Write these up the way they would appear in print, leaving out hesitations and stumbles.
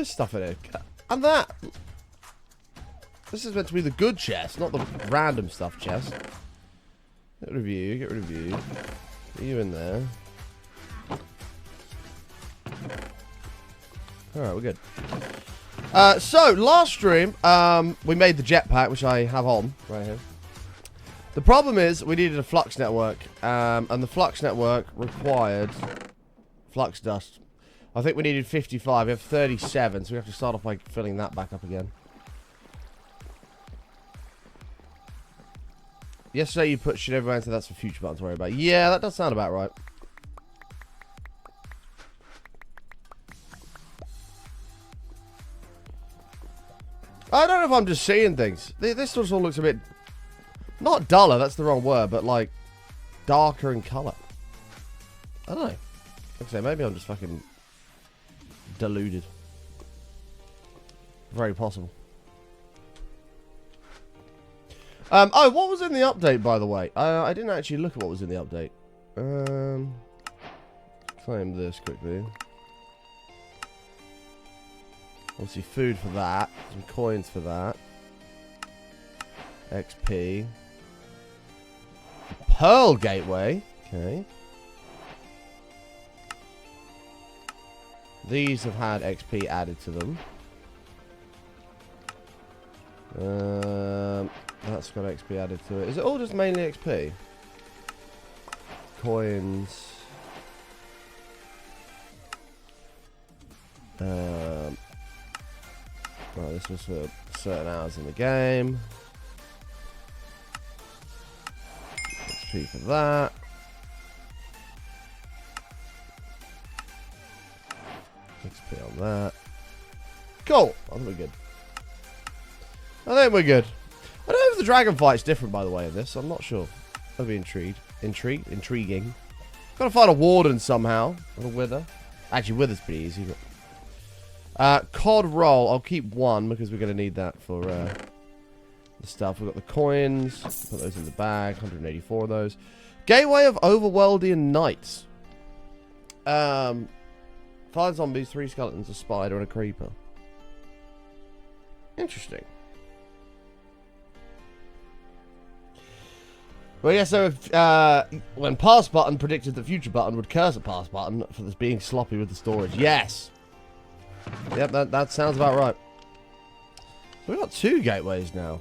this stuff in here. And that. This is meant to be the good chest, not the random stuff chest. Get rid of you, get rid of you. Get you in there. Alright, we're good. So, last stream, we made the jetpack, which I have on right here. The problem is, we needed a flux network, and the flux network required flux dust. I think we needed 55, we have 37, so we have to start off by filling that back up again. Yesterday you put shit everywhere, so that's for future buttons to worry about. Yeah, that does sound about right. I don't know if I'm just seeing things. This just all looks a bit... Not duller, that's the wrong word, but like... darker in colour. I don't know. Like I say, maybe I'm just fucking... deluded. Very possible. Oh, what was in the update, by the way? I didn't actually look at what was in the update. Claim this quickly. Obviously, food for that. Some coins for that. XP. Pearl Gateway. Okay. These have had XP added to them. That's got XP added to it. Is it all just mainly XP? Coins. Well, this was for certain hours in the game. XP for that. XP on that. Cool. I think we're good. I think we're good. I don't know if the dragon fight's different, by the way, in this. I'm not sure. I'd be intrigued. Intriguing. Gotta find a warden somehow. Or a wither. Actually, wither's pretty easy. But... cod roll. I'll keep one because we're going to need that for the stuff. We've got the coins. Put those in the bag. 184 of those. Gateway of Overworldian Knights. 5 zombies, 3 skeletons, a spider, and a creeper. Interesting. Well, yeah, so if, when past button predicted that future button would curse at past button for this being sloppy with the storage. Yes. Yep, that sounds about right. So we've got 2 gateways now.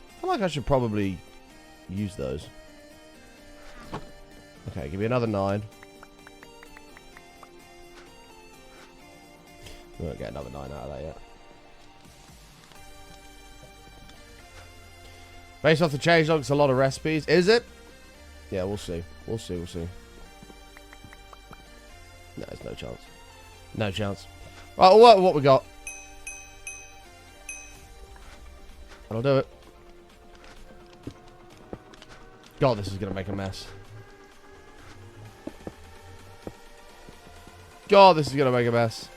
I feel like I should probably use those. Okay, give me another 9. We won't get another 9 out of that yet. Based off the changelog, it's a lot of recipes. Is it? Yeah, we'll see. We'll see, we'll see. No, there's no chance. No chance. Right, what we got? I'll do it. God, this is going to make a mess. God, this is going to make a mess.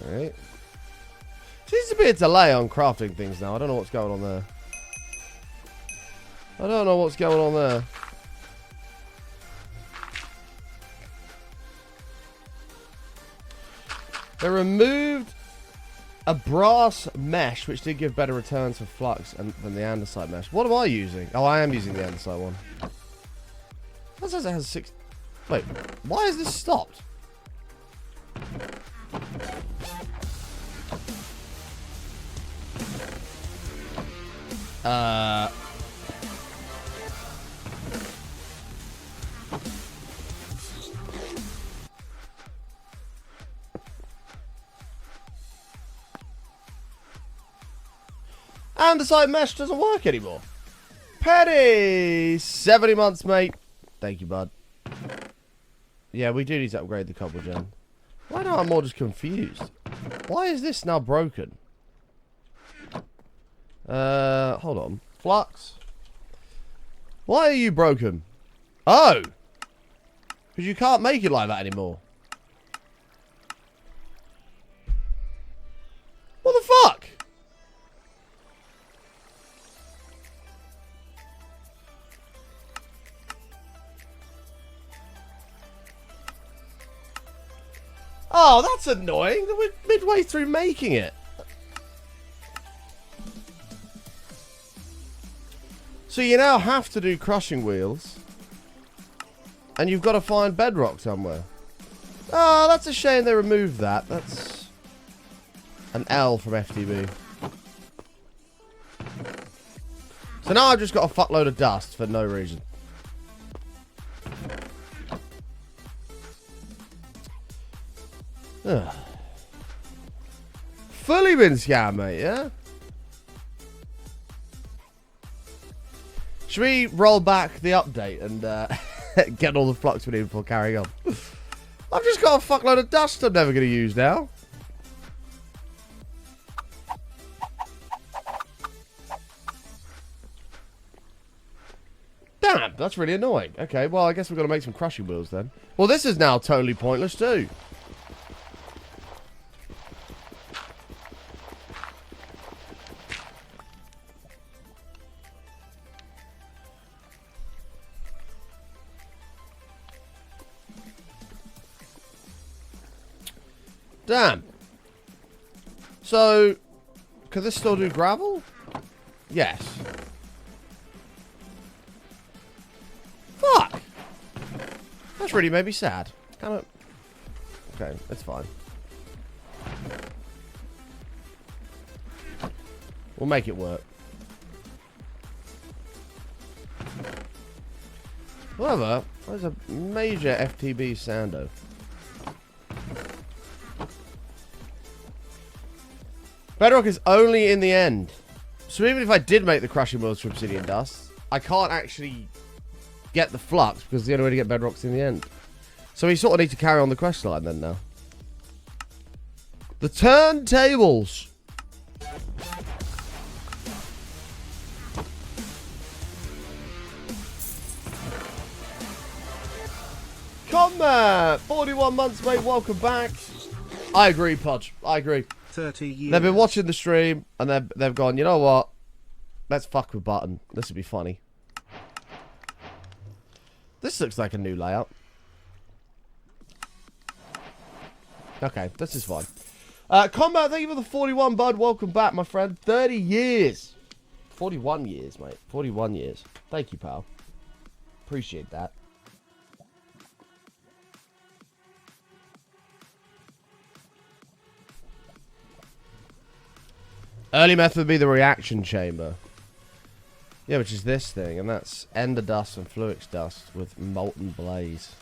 Alright. Seems to be a delay on crafting things now. I don't know what's going on there. I don't know what's going on there. They removed a brass mesh, which did give better returns for flux than the andesite mesh. What am I using? Oh, I am using the andesite one. That says it has 6... Wait, why is this stopped? Andesite mesh doesn't work anymore. Petty! 70 months, mate. Thank you, bud. Yeah, we do need to upgrade the cobble gem. Why now I'm more just confused? Why is this now broken? Hold on. Flux. Why are you broken? Oh! Because you can't make it like that anymore. What the fuck? Oh, that's annoying. We're midway through making it. So you now have to do crushing wheels. And you've got to find bedrock somewhere. Oh, that's a shame they removed that. That's an L from FTB. So now I've just got a fuckload of dust for no reason. Ugh. Fully been scammed, mate, yeah? Should we roll back the update and get all the flux we need before carrying on? I've just got a fuckload of dust I'm never going to use now. Damn, that's really annoying. Okay, well, I guess we've got to make some crushing wheels then. Well, this is now totally pointless too. Damn. So, could this still do gravel? Yes. Fuck! That's really made me sad. Kind of. Okay, that's fine. We'll make it work. However, there's a major FTB Sando. Bedrock is only in the end. So even if I did make the crushing wheels for obsidian dust, I can't actually get the flux because the only way to get bedrock's in the end. So we sort of need to carry on the quest line then now. The turntables. Combat! 41 months, mate. Welcome back. I agree, Podge. I agree. 30 years. They've been watching the stream and they've gone, you know what? Let's fuck with Button. This would be funny. This looks like a new layout. Okay, this is fine. Combat, thank you for the 41, bud. Welcome back, my friend. 30 years. 41 years, mate. 41 years. Thank you, pal. Appreciate that. Early method would be the reaction chamber. Yeah, which is this thing, and that's ender dust and fluix dust with molten blaze.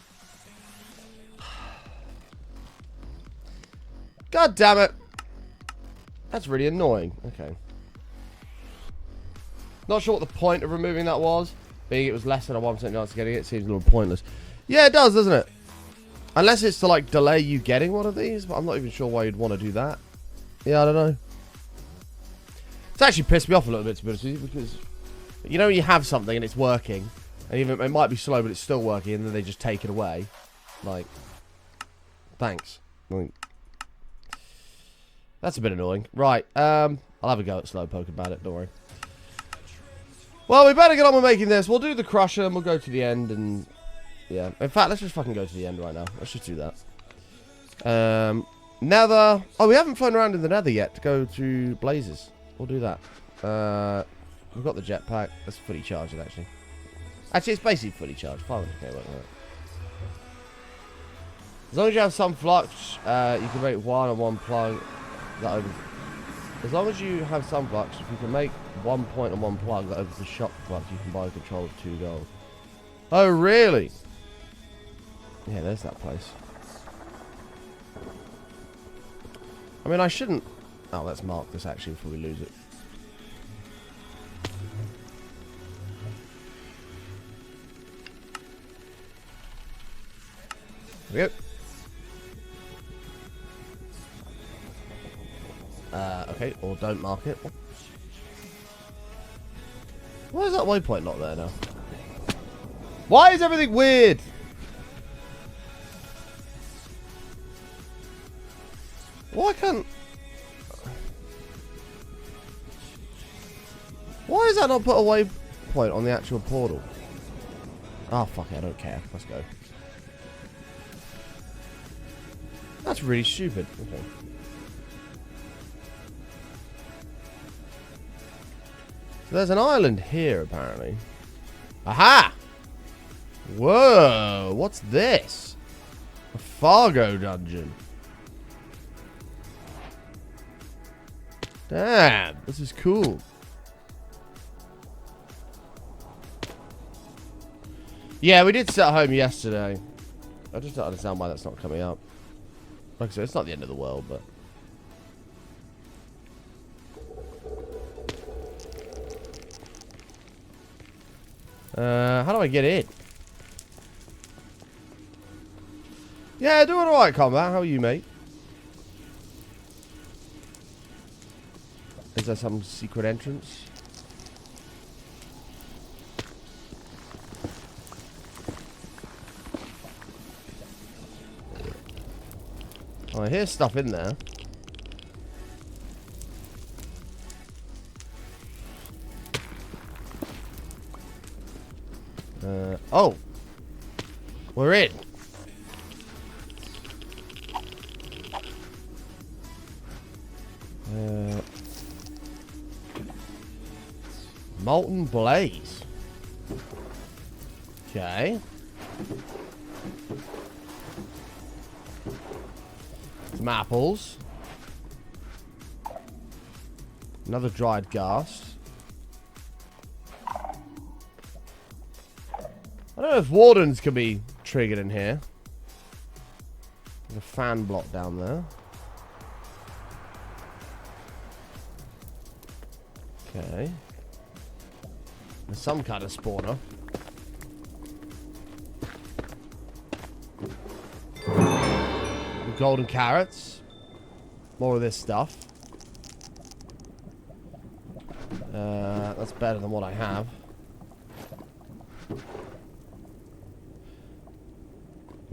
God damn it. That's really annoying. Okay. Not sure what the point of removing that was. Being it was less than a 1% chance of getting it seems a little pointless. Yeah, it does, doesn't it? Unless it's to, like, delay you getting one of these, but I'm not even sure why you'd want to do that. Yeah, I don't know. It's actually pissed me off a little bit, to be honest with you, because you know you have something and it's working, and even it might be slow, but it's still working, and then they just take it away. Like, thanks. Like, that's a bit annoying. Right, I'll have a go at Slowpoke about it, don't worry. Well, we better get on with making this. We'll do the crusher, and we'll go to the end, and yeah. In fact, let's just fucking go to the end right now. Let's just do that. Nether. Oh, we haven't flown around in the Nether yet to go to Blazes. We'll do that. We've got the jetpack. That's fully charged, actually. Actually, it's basically fully charged. 500k, won't it? As long as you have some flux, you can make one and one plug. That opens. As long as you have some flux, if you can make 1 point and one plug that opens the shop flux, you can buy control of 2 gold. Oh, really? Yeah, there's that place. I mean, I shouldn't. Oh, let's mark this actually before we lose it. There we go. Okay, or don't mark it. Why is that waypoint not there now? Why is everything weird? Why can't... Why is that not put a waypoint on the actual portal? Oh, fuck it, I don't care. Let's go. That's really stupid. Okay. So there's an island here, apparently. Aha! Whoa! What's this? A Fargo dungeon. Damn, this is cool. Yeah, we did sit at home yesterday. I just don't understand why that's not coming up. Like I said, it's not the end of the world, but... how do I get in? Yeah, doing alright, Combat. How are you, mate? Is there some secret entrance? Oh, I hear stuff in there. Oh! We're in! Molten Blaze. Okay. Some apples. Another dried gas. I don't know if wardens can be triggered in here. There's a fan block down there. Okay. There's some kind of spawner. Golden carrots. More of this stuff. That's better than what I have.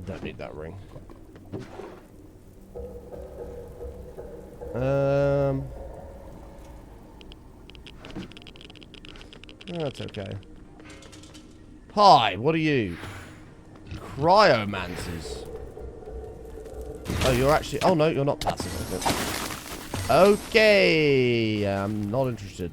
Don't need that ring. That's okay. Hi, what are you? Cryomancers. Oh, you're actually... Oh, no, you're not passive. Okay. I'm not interested.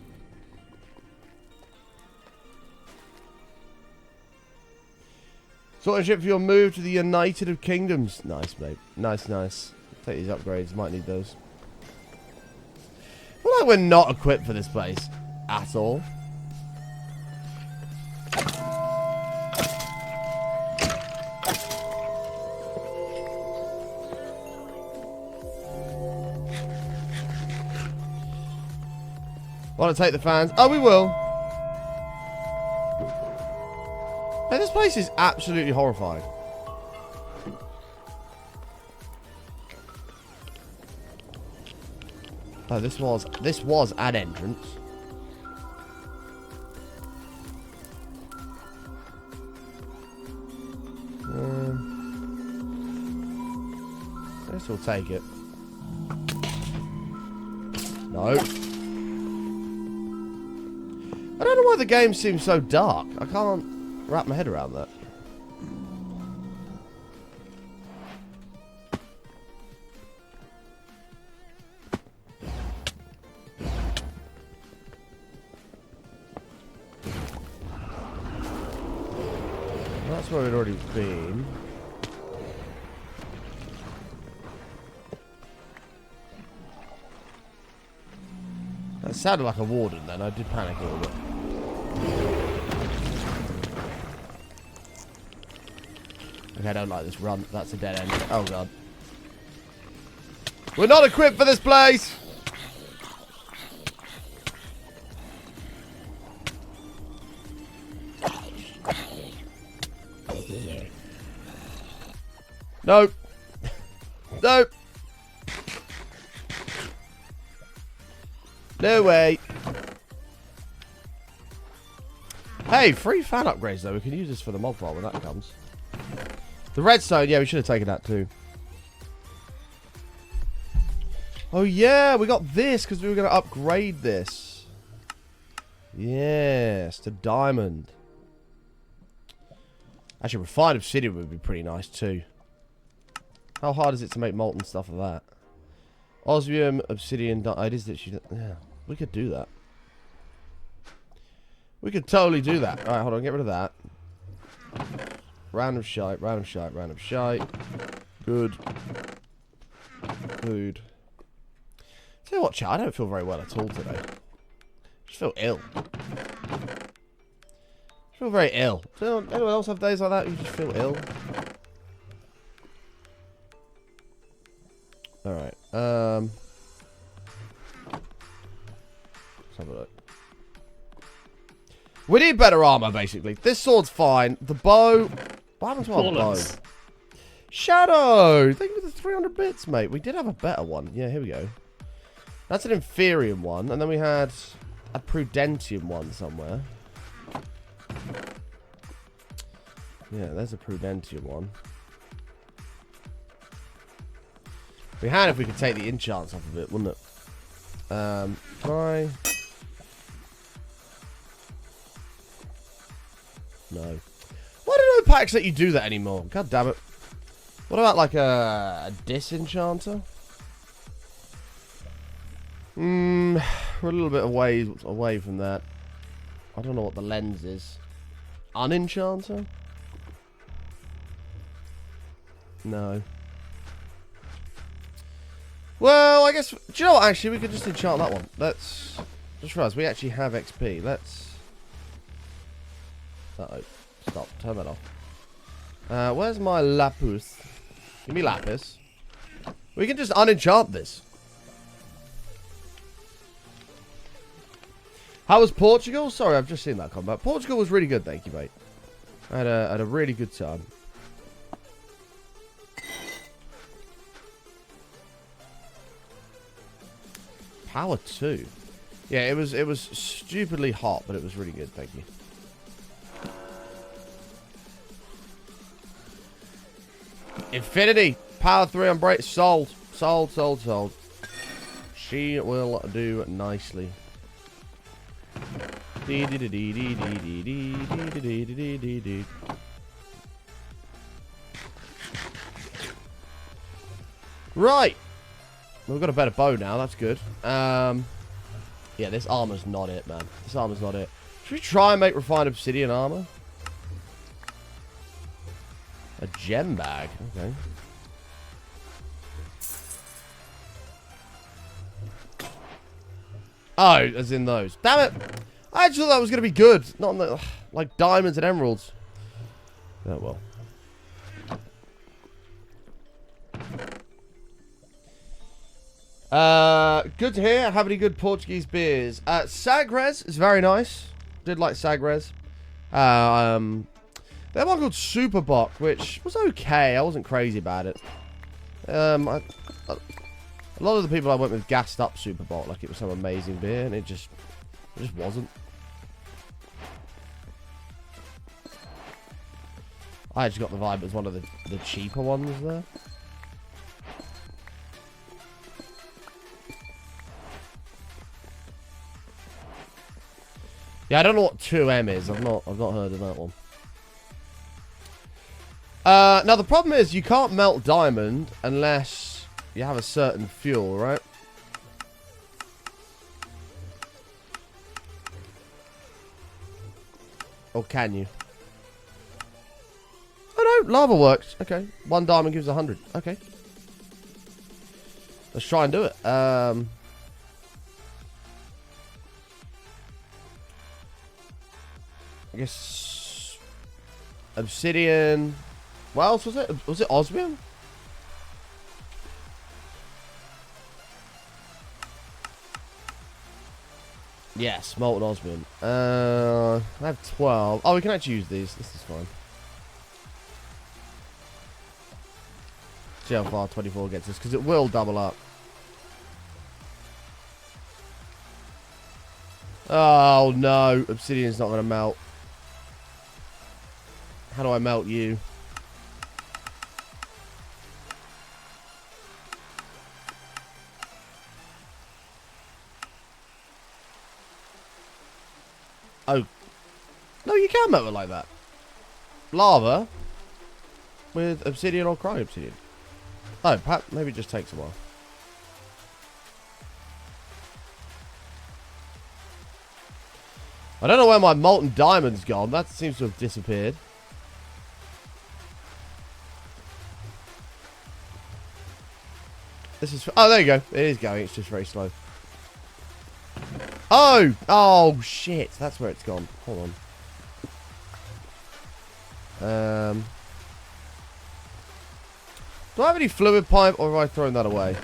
Sort of ship for your move to the United of Kingdoms. Nice, mate. Nice, nice. Take these upgrades. Might need those. Well, like we're not equipped for this place at all. Want to take the fans? Oh, we will. Hey, this place is absolutely horrifying. Oh, this was an entrance. I guess we'll take it. No. I don't know why the game seems so dark. I can't wrap my head around that. That's where we'd already been. That sounded like a warden then. I did panic a little bit. Okay, I don't like this run. That's a dead end. Oh, God. We're not equipped for this place! Nope. Nope. No way. Hey, free fan upgrades though. We can use this for the mob farm when that comes. The redstone, yeah, we should have taken that too. Oh yeah, we got this because we were going to upgrade this. Yes, to diamond. Actually, refined obsidian would be pretty nice too. How hard is it to make molten stuff of that? Osmium, obsidian, it is literally... Yeah, we could do that. We could totally do that. Alright, hold on, get rid of that. Random shite, random shite, random shite. Good. Food. Tell you what, chat, I don't feel very well at all today. I just feel ill. I feel very ill. Anyone else have days like that? You just feel ill? Alright. Let's have a look. We need better armor, basically. This sword's fine. The bow... What happened to our bow? Shadow! Thank you for the 300 bits, mate. We did have a better one. Yeah, here we go. That's an Inferium one. And then we had a Prudentium one somewhere. Yeah, there's a Prudentium one. We had if we could take the enchants off of it, wouldn't it? Can I... No. Why do no packs let you do that anymore? God damn it. What about like a disenchanter? We're a little bit away from that. I don't know what the lens is. Unenchanter? No. Well, I guess... Do you know what, actually? We could just enchant that one. Let's... Just realised we actually have XP. Let's... Uh-oh. Stop. Turn that off. Where's my lapis? Give me lapis. We can just unenchant this. How was Portugal? Sorry, I've just seen that combat. Portugal was really good, thank you, mate. I had a really good time. Power 2. Yeah, it was stupidly hot, but it was really good, thank you. Infinity. Power 3 on break. Sold. Sold, sold, sold. She will do nicely. Right. We've got a better bow now. That's good. Yeah, this armor's not it, man. This armor's not it. Should we try and make refined obsidian armor? A gem bag. Okay. Oh, as in those. Damn it. I actually thought that was going to be good. Not on the, like diamonds and emeralds. Oh, well. Good to hear. Have any good Portuguese beers? Sagres is very nice. Did like Sagres. They have one called Superbock, which was okay. I wasn't crazy about it. A lot of the people I went with gassed up Superbock like it was some amazing beer, and it just wasn't. I actually got the vibe it was one of the cheaper ones there. Yeah, I don't know what 2M is. I've not heard of that one. Now the problem is you can't melt diamond unless you have a certain fuel, right? Or can you? Oh no, lava works. Okay, 1 diamond gives 100. Okay, let's try and do it. I guess obsidian. What else was it? Was it osmium? Yes, molten osmium. I have 12. Oh, we can actually use these. This is fine. See how far 24 gets us, because it will double up. Oh no, obsidian's not going to melt. How do I melt you? Oh. No, you can melt it like that. Lava with obsidian or cryo obsidian. Oh, perhaps maybe it just takes a while. I don't know where my molten diamond's gone. That seems to have disappeared. This is... Oh, there you go. It is going. It's just very slow. Oh! Oh, shit. That's where it's gone. Hold on. Do I have any fluid pipe, or have I thrown that away?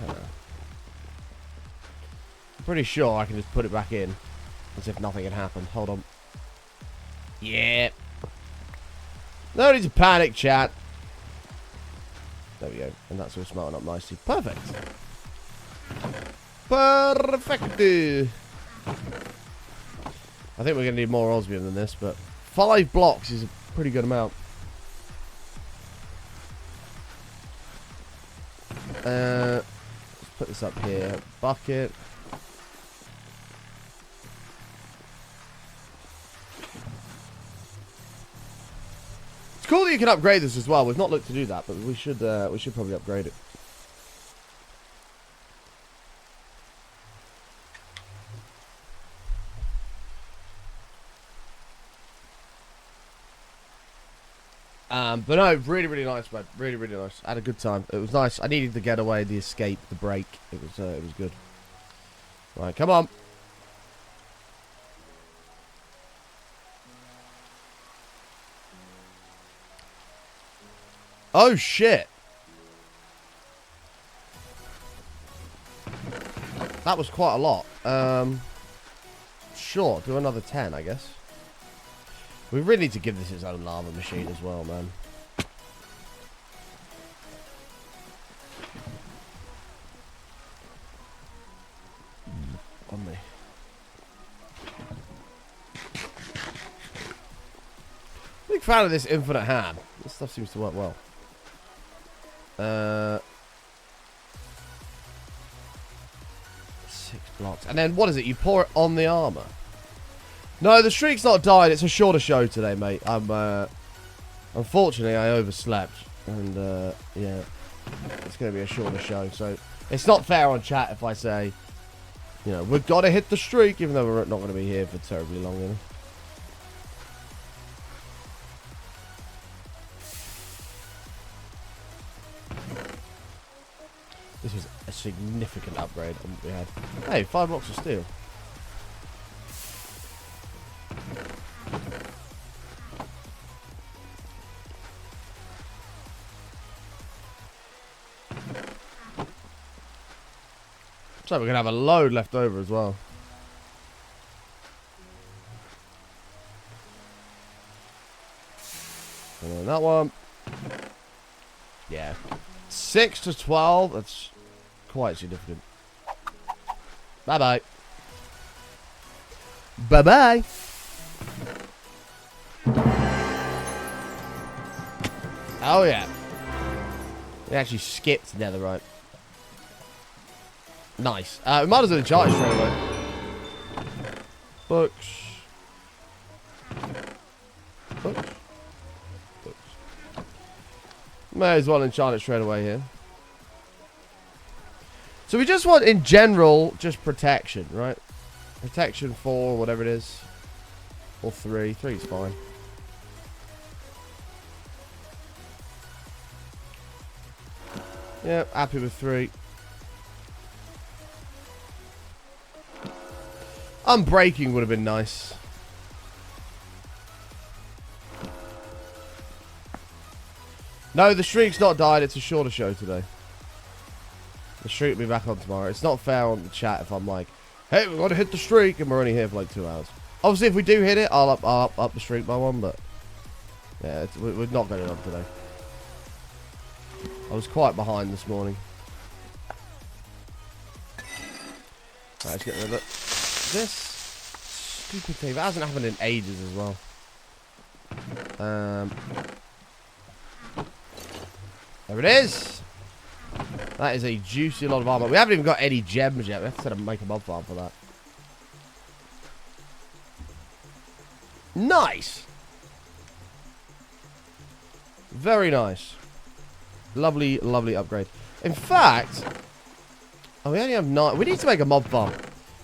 I'm pretty sure I can just put it back in as if nothing had happened. Hold on. Yeah. No need to panic, chat. There we go. And that's all smelting up nicely. Perfect. Perfect. I think we're going to need more osmium than this, but 5 blocks is a pretty good amount. Let's put this up here. Bucket. It's cool that you can upgrade this as well. We've not looked to do that, but we should probably upgrade it. But no, really, really nice, man. Really, really nice. I had a good time. It was nice. I needed the getaway, the escape, the break. It was good. Right, come on. Oh, shit. That was quite a lot. Sure, do another 10, I guess. We really need to give this its own lava machine as well, man. On me. Big fan of this infinite ham. This stuff seems to work well. 6 blocks. And then, what is it? You pour it on the armor. No, the streak's not died. It's a shorter show today, mate. Unfortunately, I overslept. And, yeah. It's going to be a shorter show. So, it's not fair on chat if I say, you know, we've got to hit the streak, even though we're not going to be here for terribly long, you know. This was a significant upgrade on what we had. Hey, 5 blocks of steel. So we're going to have a load left over as well. And then that one. Yeah. 6 to 12. That's quite significant. Bye-bye. Bye-bye. Oh, yeah. We actually skipped netherite. Nice. We might as well enchant it straight away. Books. Books. Books. May as well enchant it straight away here. So we just want, in general, just protection, right? Protection 4, whatever it is. Or 3. 3 is fine. Yeah, happy with 3. Unbreaking would have been nice. No, the streak's not died. It's a shorter show today. The streak will be back on tomorrow. It's not fair on the chat if I'm like, hey, we've got to hit the streak, and we're only here for like 2 hours. Obviously, if we do hit it, I'll up the streak by 1, but yeah, we're not going on today. I was quite behind this morning. Right, let's get rid of it. This stupid thing that hasn't happened in ages as well. There it is. That is a juicy lot of armor. We haven't even got any gems yet. We have to set up make a mob farm for that. Nice. Very nice. Lovely, lovely upgrade. In fact, oh, we only have 9. We need to make a mob farm.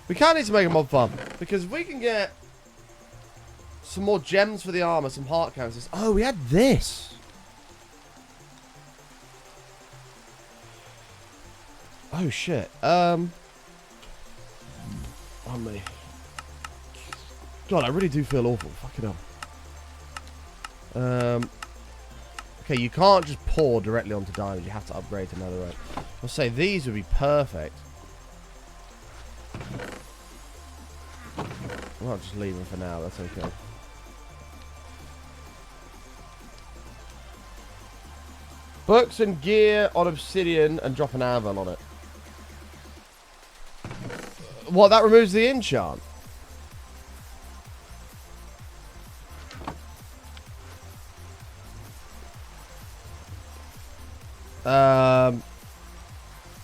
We can't need to make a mob farm. Because if we can get some more gems for the armor, some heart canisters. Oh, we had this. Oh, shit. Oh, me. God, I really do feel awful. Fucking hell. Okay, you can't just pour directly onto diamonds. You have to upgrade to netherite. I'll say these would be perfect. I'll just leave them for now. That's okay. Books and gear on obsidian and drop an anvil on it. What, that removes the enchant?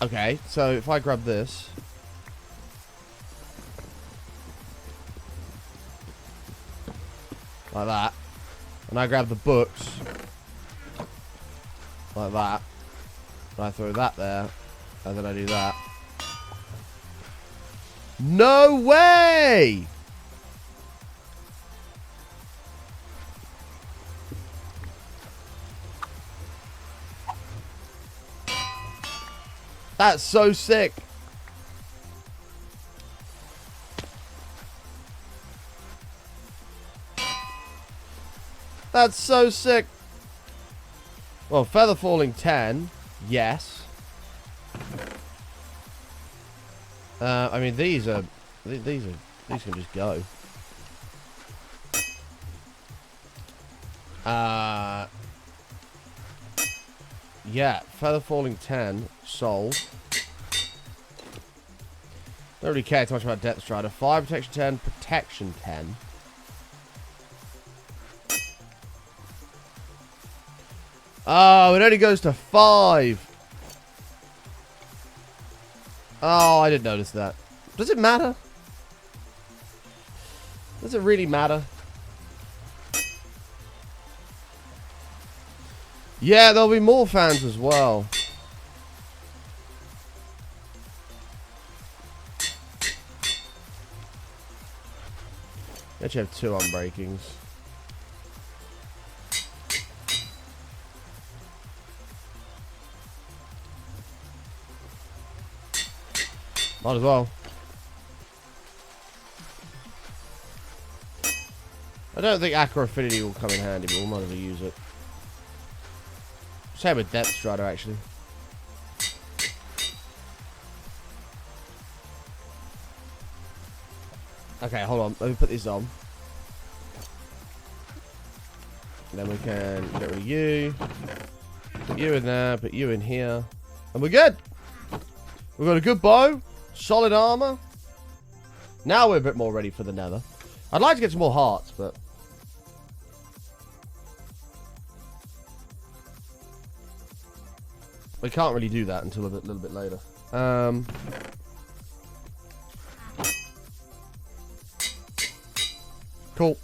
Okay, so if I grab this. Like that. And I grab the books. Like that. And I throw that there. And then I do that. No way! That's so sick. That's so sick. Well, feather falling 10. Yes. I mean, these can just go. Yeah, feather falling 10 sold. Don't really care too much about Depth Strider. Fire protection 10, protection 10. Oh, it only goes to 5. Oh, I didn't notice that. Does it matter? Does it really matter? Yeah, there'll be more fans as well. Actually have 2 unbreakings. Might as well. I don't think Aqua Affinity will come in handy, but we might as well use it. Same with Depth Strider, actually. Okay, hold on. Let me put these on. And then we can get rid of you. Put you in there. Put you in here. And we're good. We've got a good bow. Solid armor. Now we're a bit more ready for the nether. I'd like to get some more hearts, but... we can't really do that until a little bit later. Cool.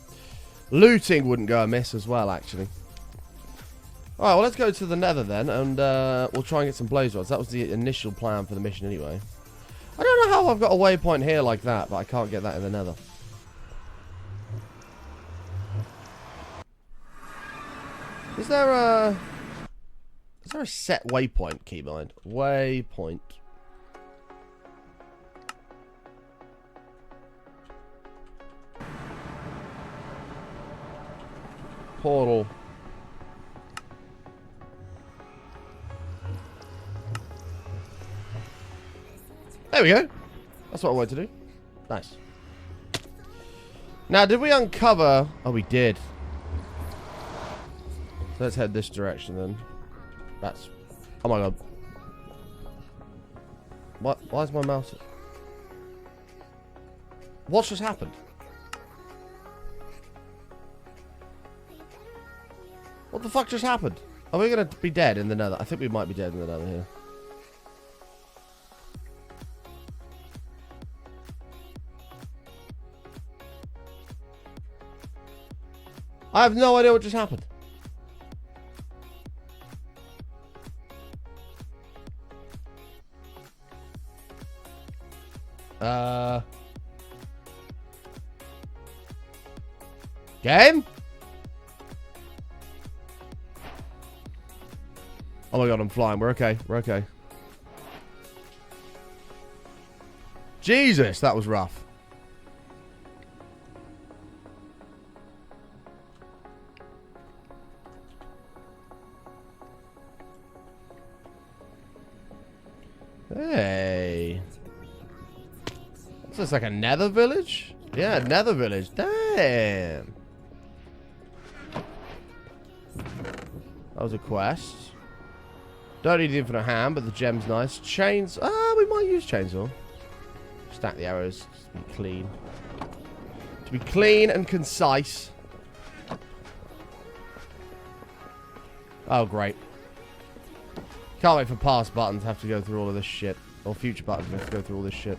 Looting wouldn't go amiss as well, actually. Alright, well, let's go to the nether then, and we'll try and get some blaze rods. That was the initial plan for the mission anyway. I don't know how I've got a waypoint here like that, but I can't get that in the nether. Is there a set waypoint, keybind? Waypoint. Portal. There we go. That's what I wanted to do. Nice. Now, did we uncover... oh, we did. So let's head this direction then. That's... oh my god. What? Why is my mouse... what's just happened? What the fuck just happened? Are we going to be dead in the nether? I think we might be dead in the nether here. I have no idea what just happened. Game? Oh my god, I'm flying. We're okay. We're okay. Jesus, that was rough. Hey. Is this like a nether village? Yeah, nether village. Damn. That was a quest. Don't need the infinite ham, but the gem's nice. Chains. Ah, we might use chainsaw. Stack the arrows. Just to be clean. To be clean and concise. Oh, great. Can't wait for past buttons to have to go through all of this shit. Or future buttons have to go through all this shit.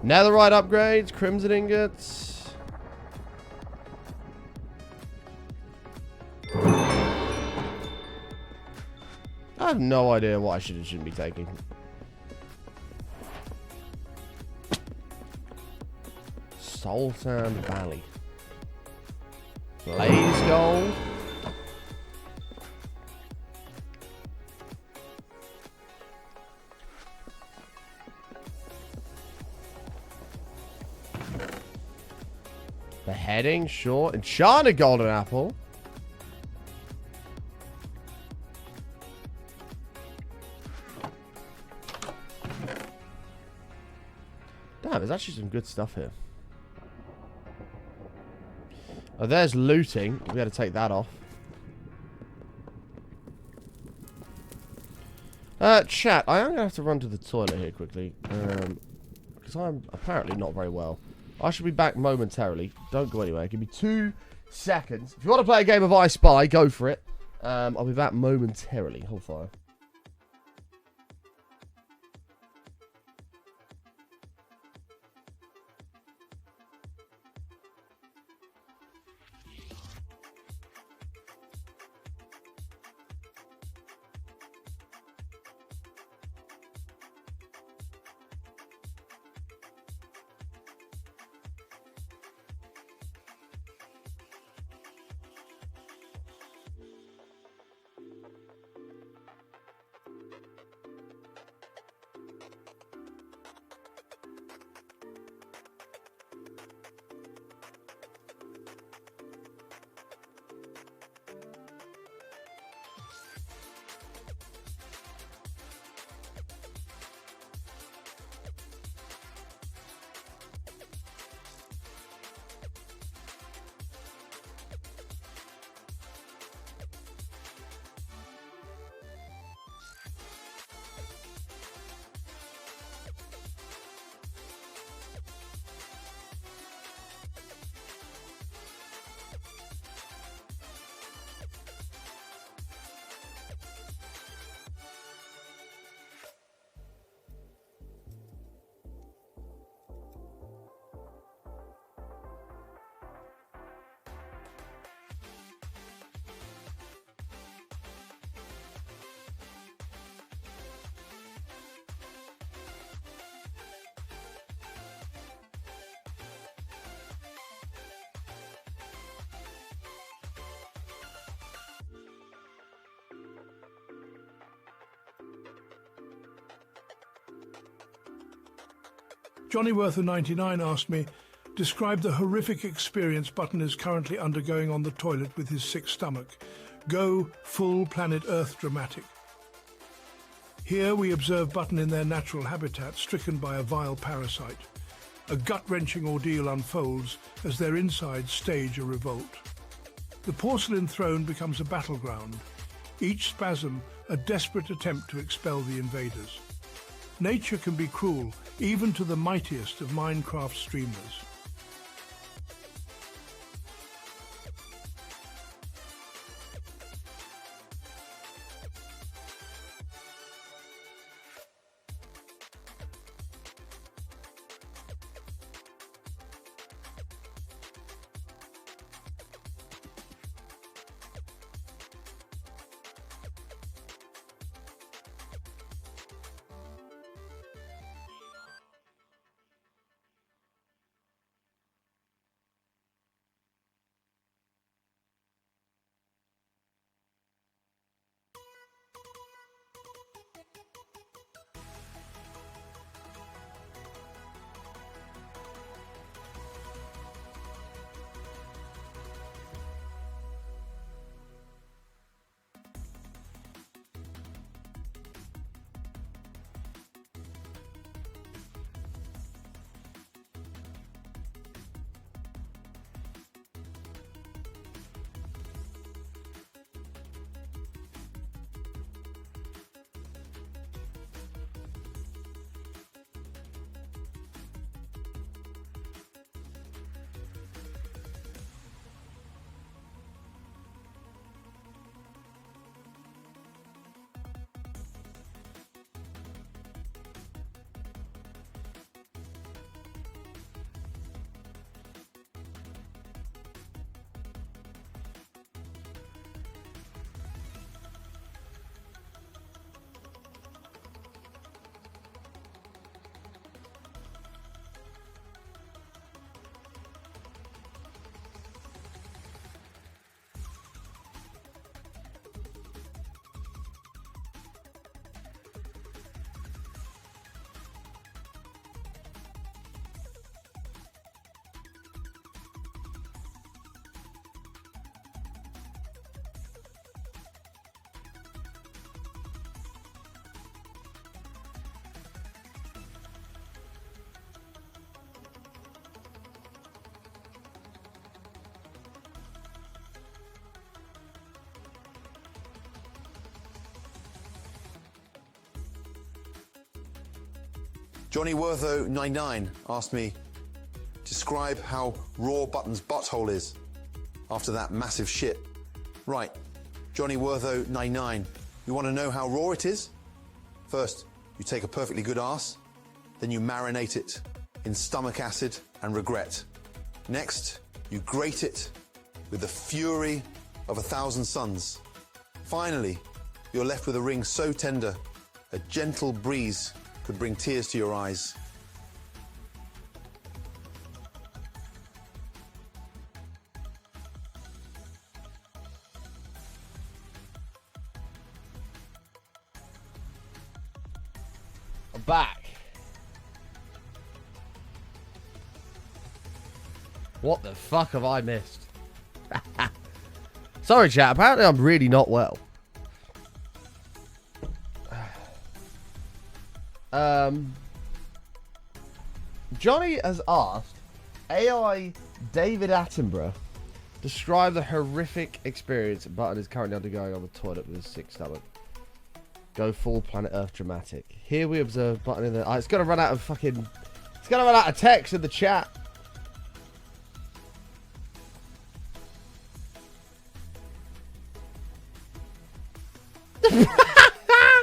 Netherite upgrades. Crimson ingots. I have no idea what I should and shouldn't be taking. Soul Sand Valley. Blaze gold. Beheading, sure. Enchanted golden apple. Damn, there's actually some good stuff here. Oh, there's looting. We got to take that off. Chat, I am going to have to run to the toilet here quickly. Because I'm apparently not very well. I should be back momentarily. Don't go anywhere. Give me 2 seconds. If you want to play a game of I Spy, go for it. I'll be back momentarily. Hold fire. Johnny Worther99 asked me, describe the horrific experience Button is currently undergoing on the toilet with his sick stomach. Go full planet Earth dramatic. Here we observe Button in their natural habitat, stricken by a vile parasite. A gut-wrenching ordeal unfolds as their insides stage a revolt. The porcelain throne becomes a battleground, each spasm a desperate attempt to expel the invaders. Nature can be cruel, even to the mightiest of Minecraft streamers. Johnny Wortho99 asked me, describe how raw Button's butthole is after that massive shit. Right, Johnny Wortho99, you want to know how raw it is? First, you take a perfectly good arse, then you marinate it in stomach acid and regret. Next, you grate it with the fury of 1,000 suns. Finally, you're left with a ring so tender, a gentle breeze could bring tears to your eyes. I'm back. What the fuck have I missed? Sorry, chat. Apparently I'm really not well. Johnny has asked AI David Attenborough describe the horrific experience Button is currently undergoing on the toilet with his sick stomach. Go full planet Earth dramatic. Here we observe Button in the... it's gonna run out of fucking... It's gonna run out of text in the chat.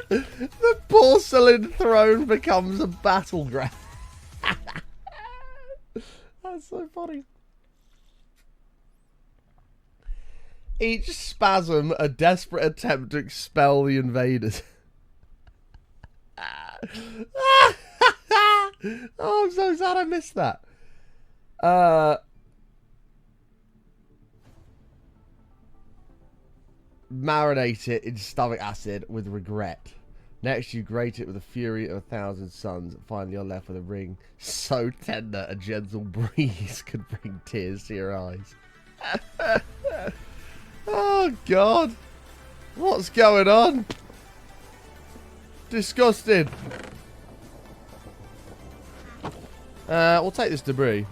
The porcelain throne becomes a battleground. That's so funny. Each spasm a desperate attempt to expel the invaders. Oh, I'm so sad I missed that. Marinate it in stomach acid with regret. Next, you grate it with the fury of 1,000 suns. Finally, you're left with a ring so tender a gentle breeze could bring tears to your eyes. Oh, God. What's going on? Disgusting. We'll take this debris.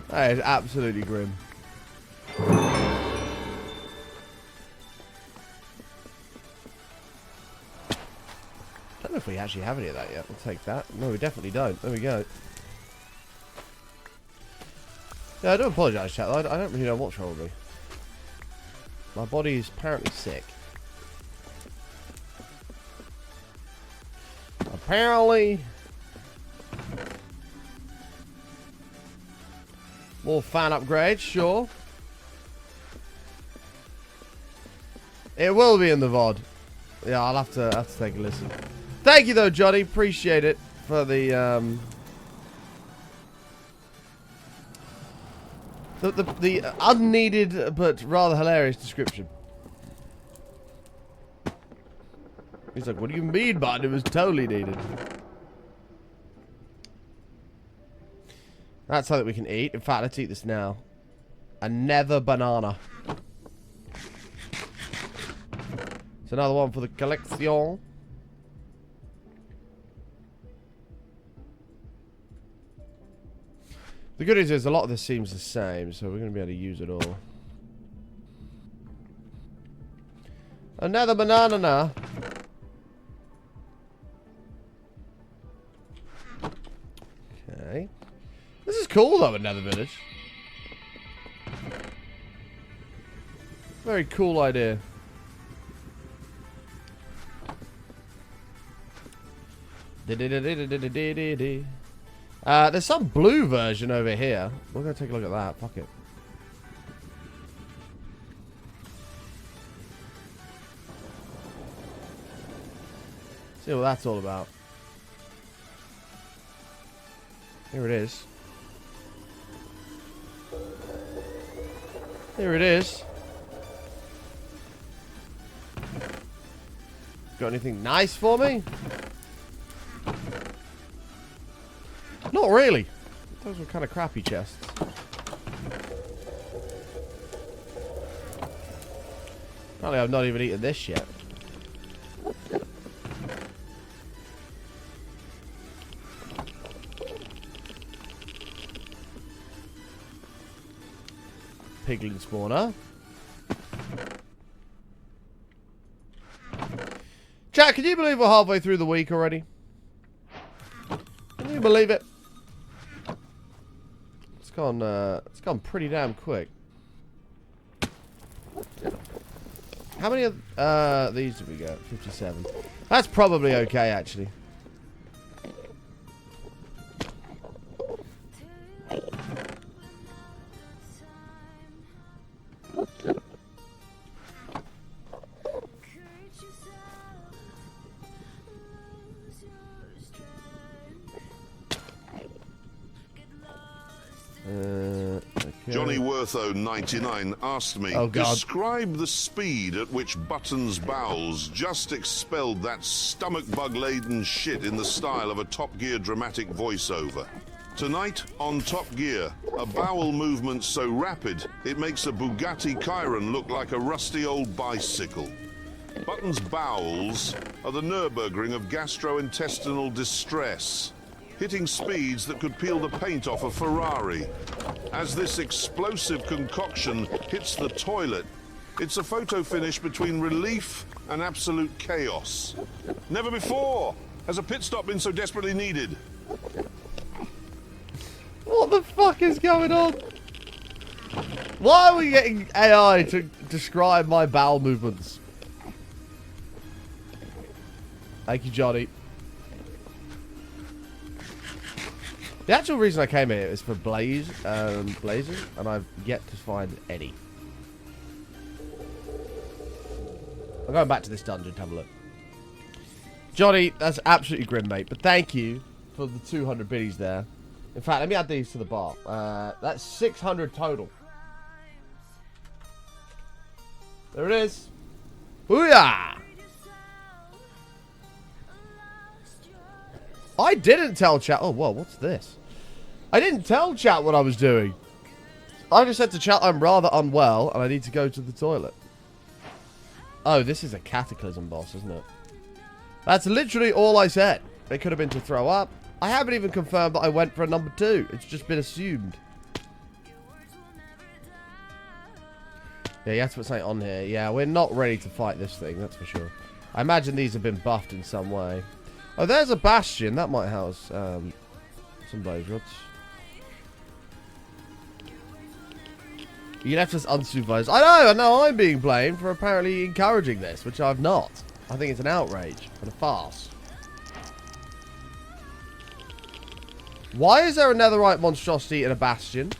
That is absolutely grim. I don't know if we actually have any of that yet. We'll take that. No, we definitely don't. There we go. Yeah, I do apologise, chat. I don't really know what's wrong with me. My body is apparently sick. Apparently. More fan upgrades, sure. It will be in the VOD. Yeah, I'll have to take a listen. Thank you though, Johnny. Appreciate it for the unneeded but rather hilarious description. He's like, what do you mean, bud? It was totally needed. That's something we can eat. In fact, let's eat this now. A nether banana. It's another one for the collection. The good news is a lot of this seems the same, so we're going to be able to use it all. Another banana now. Okay. This is cool though, another village. Very cool idea. There's some blue version over here. We're gonna take a look at that. Fuck it. See what that's all about. Here it is. Here it is. Got anything nice for me? Not really. Those were kind of crappy chests. Apparently I've not even eaten this yet. Piglin spawner. Chat, Chat, can you believe we're halfway through the week already? Can you believe it? It's gone pretty damn quick. How many of these did we get? 57. That's probably okay, actually. Okay. Johnny Wortho 99 asked me, describe the speed at which Button's bowels just expelled that stomach bug-laden shit in the style of a Top Gear dramatic voiceover. Tonight on Top Gear, a bowel movement so rapid it makes a Bugatti Chiron look like a rusty old bicycle. Button's bowels are the Nürburgring of gastrointestinal distress, hitting speeds that could peel the paint off a Ferrari. As this explosive concoction hits the toilet, it's a photo finish between relief and absolute chaos. Never before has a pit stop been so desperately needed. What the fuck is going on? Why are we getting AI to describe my bowel movements? Thank you, Johnny. The actual reason I came here is for blazes, and I've yet to find any. I'm going back to this dungeon to have a look. Johnny, that's absolutely grim, mate, but thank you for the 200 biddies there. In fact, let me add these to the bar. That's 600 total. There it is. Booyah! I didn't tell chat. Oh, whoa, what's this? I didn't tell chat what I was doing. I just said to chat I'm rather unwell and I need to go to the toilet. Oh, this is a cataclysm boss, isn't it? That's literally all I said. It could have been to throw up. I haven't even confirmed that I went for a number 2. It's just been assumed. Yeah, you have to put something on here. Yeah, we're not ready to fight this thing, that's for sure. I imagine these have been buffed in some way. Oh, there's a bastion. That might house some blaze rods. You left us unsupervised. I know I'm being blamed for apparently encouraging this, which I've not. I think it's an outrage and a farce. Why is there a netherite monstrosity in a bastion?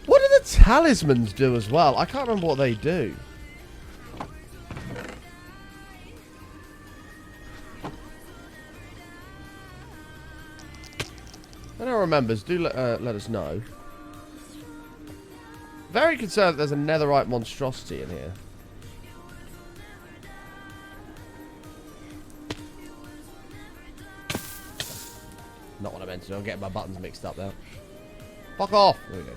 What do the talismans do as well? I can't remember what they do. If anyone remembers, do let us know. Very concerned that there's a netherite monstrosity in here. Not what I meant to do. I'm getting my buttons mixed up there. Fuck off! There we go.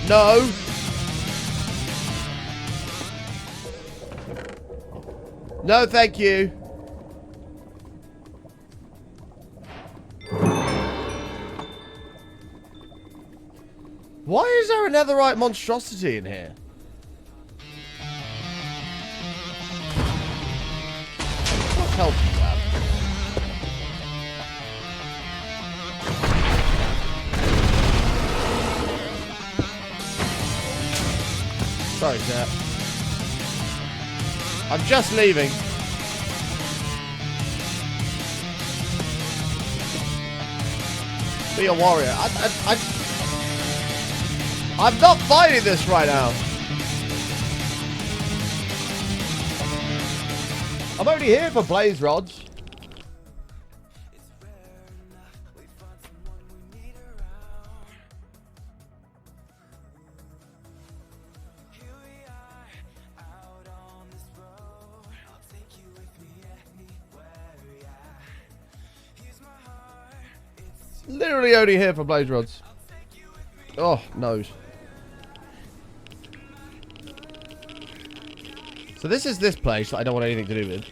No. No, thank you. Why is there a netherite monstrosity in here? What help is that? Sorry, chat. I'm just leaving. Be a warrior. I'm not fighting this right now. I'm only here for blaze rods. Literally only here for blaze rods. Oh, nose. So this is this place that I don't want anything to do with.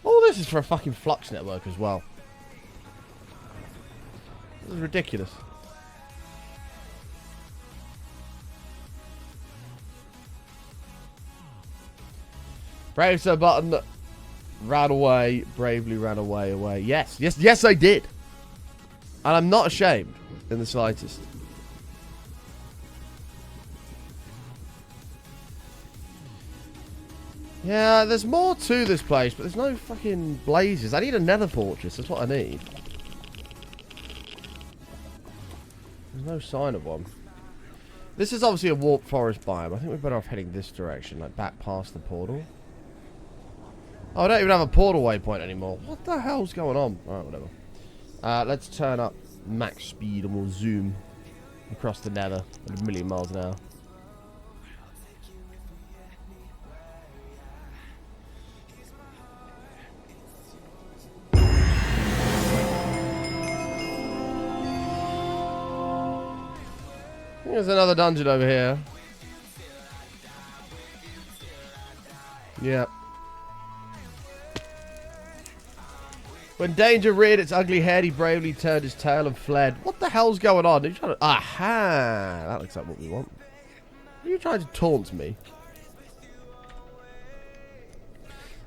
All this is for a fucking flux network as well. This is ridiculous. Brave Sir Button ran away, bravely ran away. Yes, I did. And I'm not ashamed in the slightest. Yeah, there's more to this place, but there's no fucking blazes. I need a nether fortress, that's what I need. There's no sign of one. This is obviously a warped forest biome. I think we're better off heading this direction, like back past the portal. Oh, I don't even have a portal waypoint anymore. What the hell's going on? Alright, whatever. Let's turn up max speed and we'll zoom across the nether at 1,000,000 miles an hour. There's another dungeon over here. Yep. When danger reared its ugly head, he bravely turned his tail and fled. What the hell's going on? Are you trying to... Aha! That looks like what we want. Are you trying to taunt me?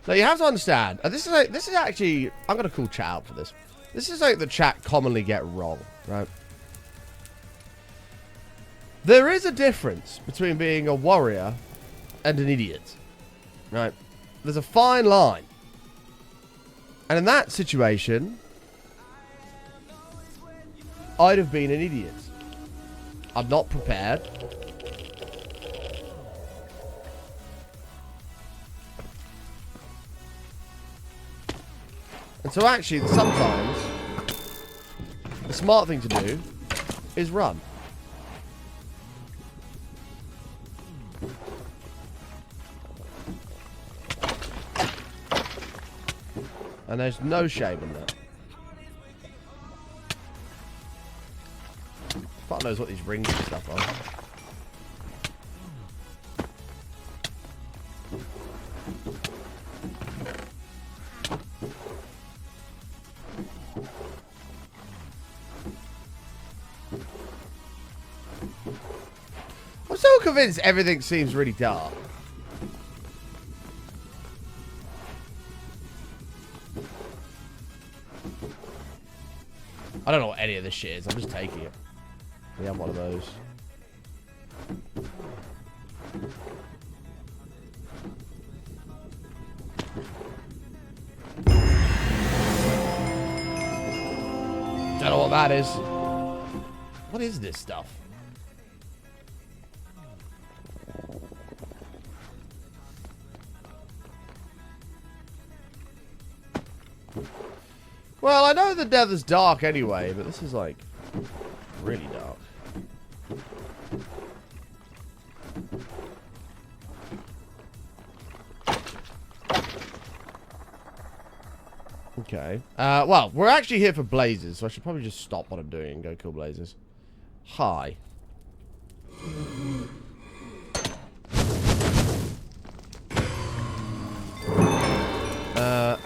Now you have to understand. This is actually... I'm going to call chat out for this. This is like the chat commonly get wrong, right? There is a difference between being a warrior and an idiot, right? There's a fine line. And in that situation, I'd have been an idiot. I'm not prepared. And so actually, sometimes, the smart thing to do is run. And there's no shame in that. Fuck knows what these rings and stuff are. I'm so convinced everything seems really dark. I don't know what any of this shit is. I'm just taking it. Yeah, I'm one of those. Don't know what that is. What is this stuff? Well, I know the nether's dark anyway, but this is like really dark. Okay. Well, we're actually here for blazes, so I should probably just stop what I'm doing and go kill blazes. Hi.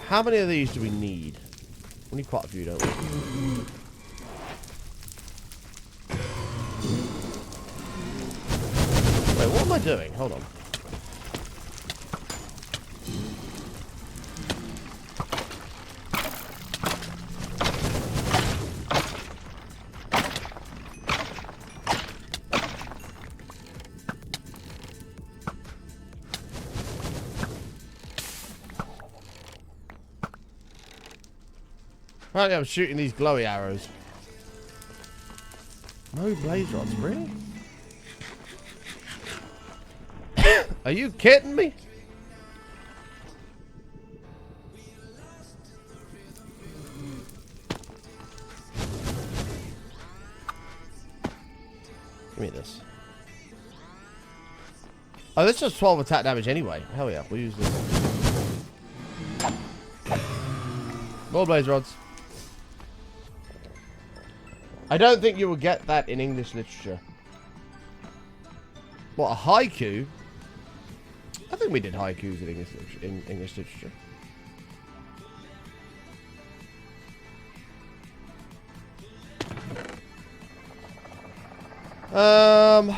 How many of these do we need? We need quite a few, don't we? Wait, what am I doing? Hold on. Apparently I'm shooting these glowy arrows. No blaze rods, really? Are you kidding me? Give me this. Oh, this does 12 attack damage anyway. Hell yeah, we'll use this. More blaze rods. I don't think you will get that in English literature. What, a haiku? I think we did haikus in English literature. No,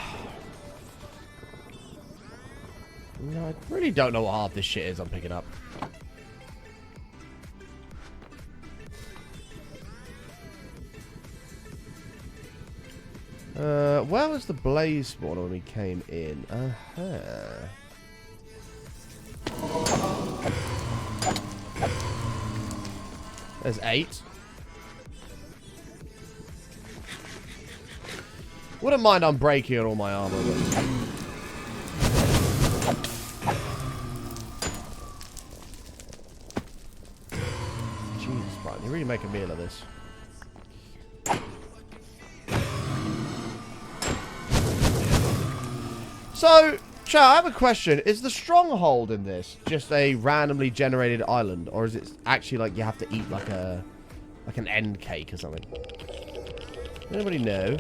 I really don't know what half this shit is I'm picking up. Where was the blaze spawner when we came in? There's 8. Wouldn't mind unbreaking all my armor. Jesus, Brian, you really make a meal of this. So, chat, I have a question. Is the stronghold in this just a randomly generated island, or is it actually like you have to eat like an end cake or something? Anybody know?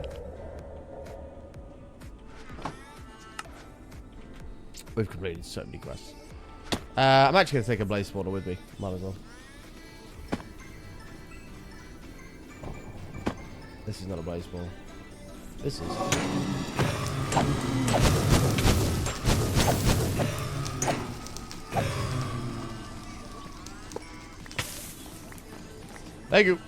We've completed so many quests. I'm actually going to take a blaze spawner with me. Might as well. This is not a blaze spawner. This is. Thank you.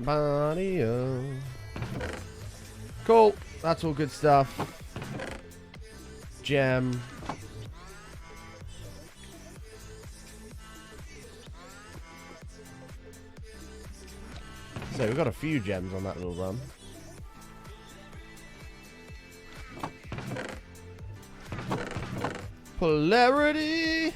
Bonnie-o. Cool. That's all good stuff. Gem. So we've got a few gems on that little run. Polarity.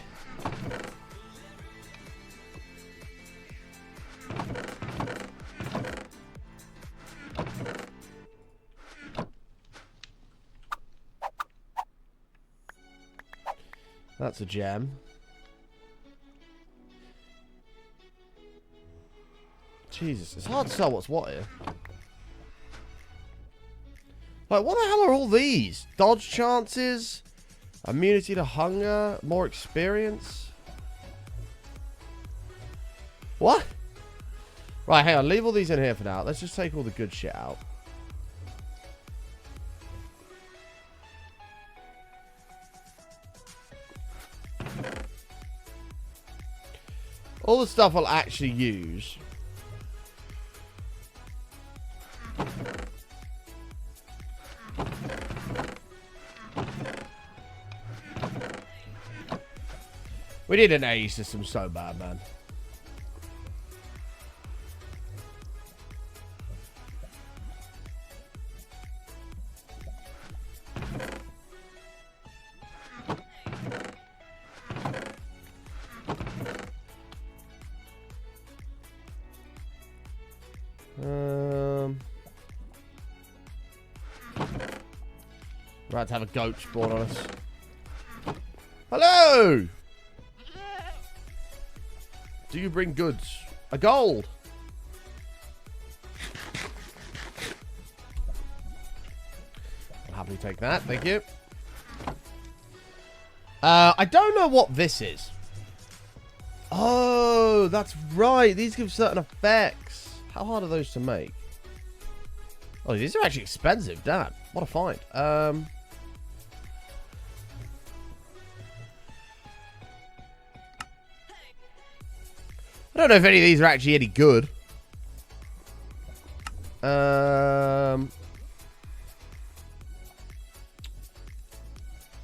That's a gem. Jesus, it's hard to tell what's what here. Like, what the hell are all these? Dodge chances, immunity to hunger, more experience. What? Right, hang on, leave all these in here for now. Let's just take all the good shit out. All the stuff I'll actually use. We need an AE system so bad, man. We're about to have a goat spawn on us. Hello! Do you bring goods? A gold! I'll happily take that, thank you. I don't know what this is. Oh, that's right. These give certain effects. How hard are those to make? Oh, these are actually expensive. Damn. What a find. I don't know if any of these are actually any good.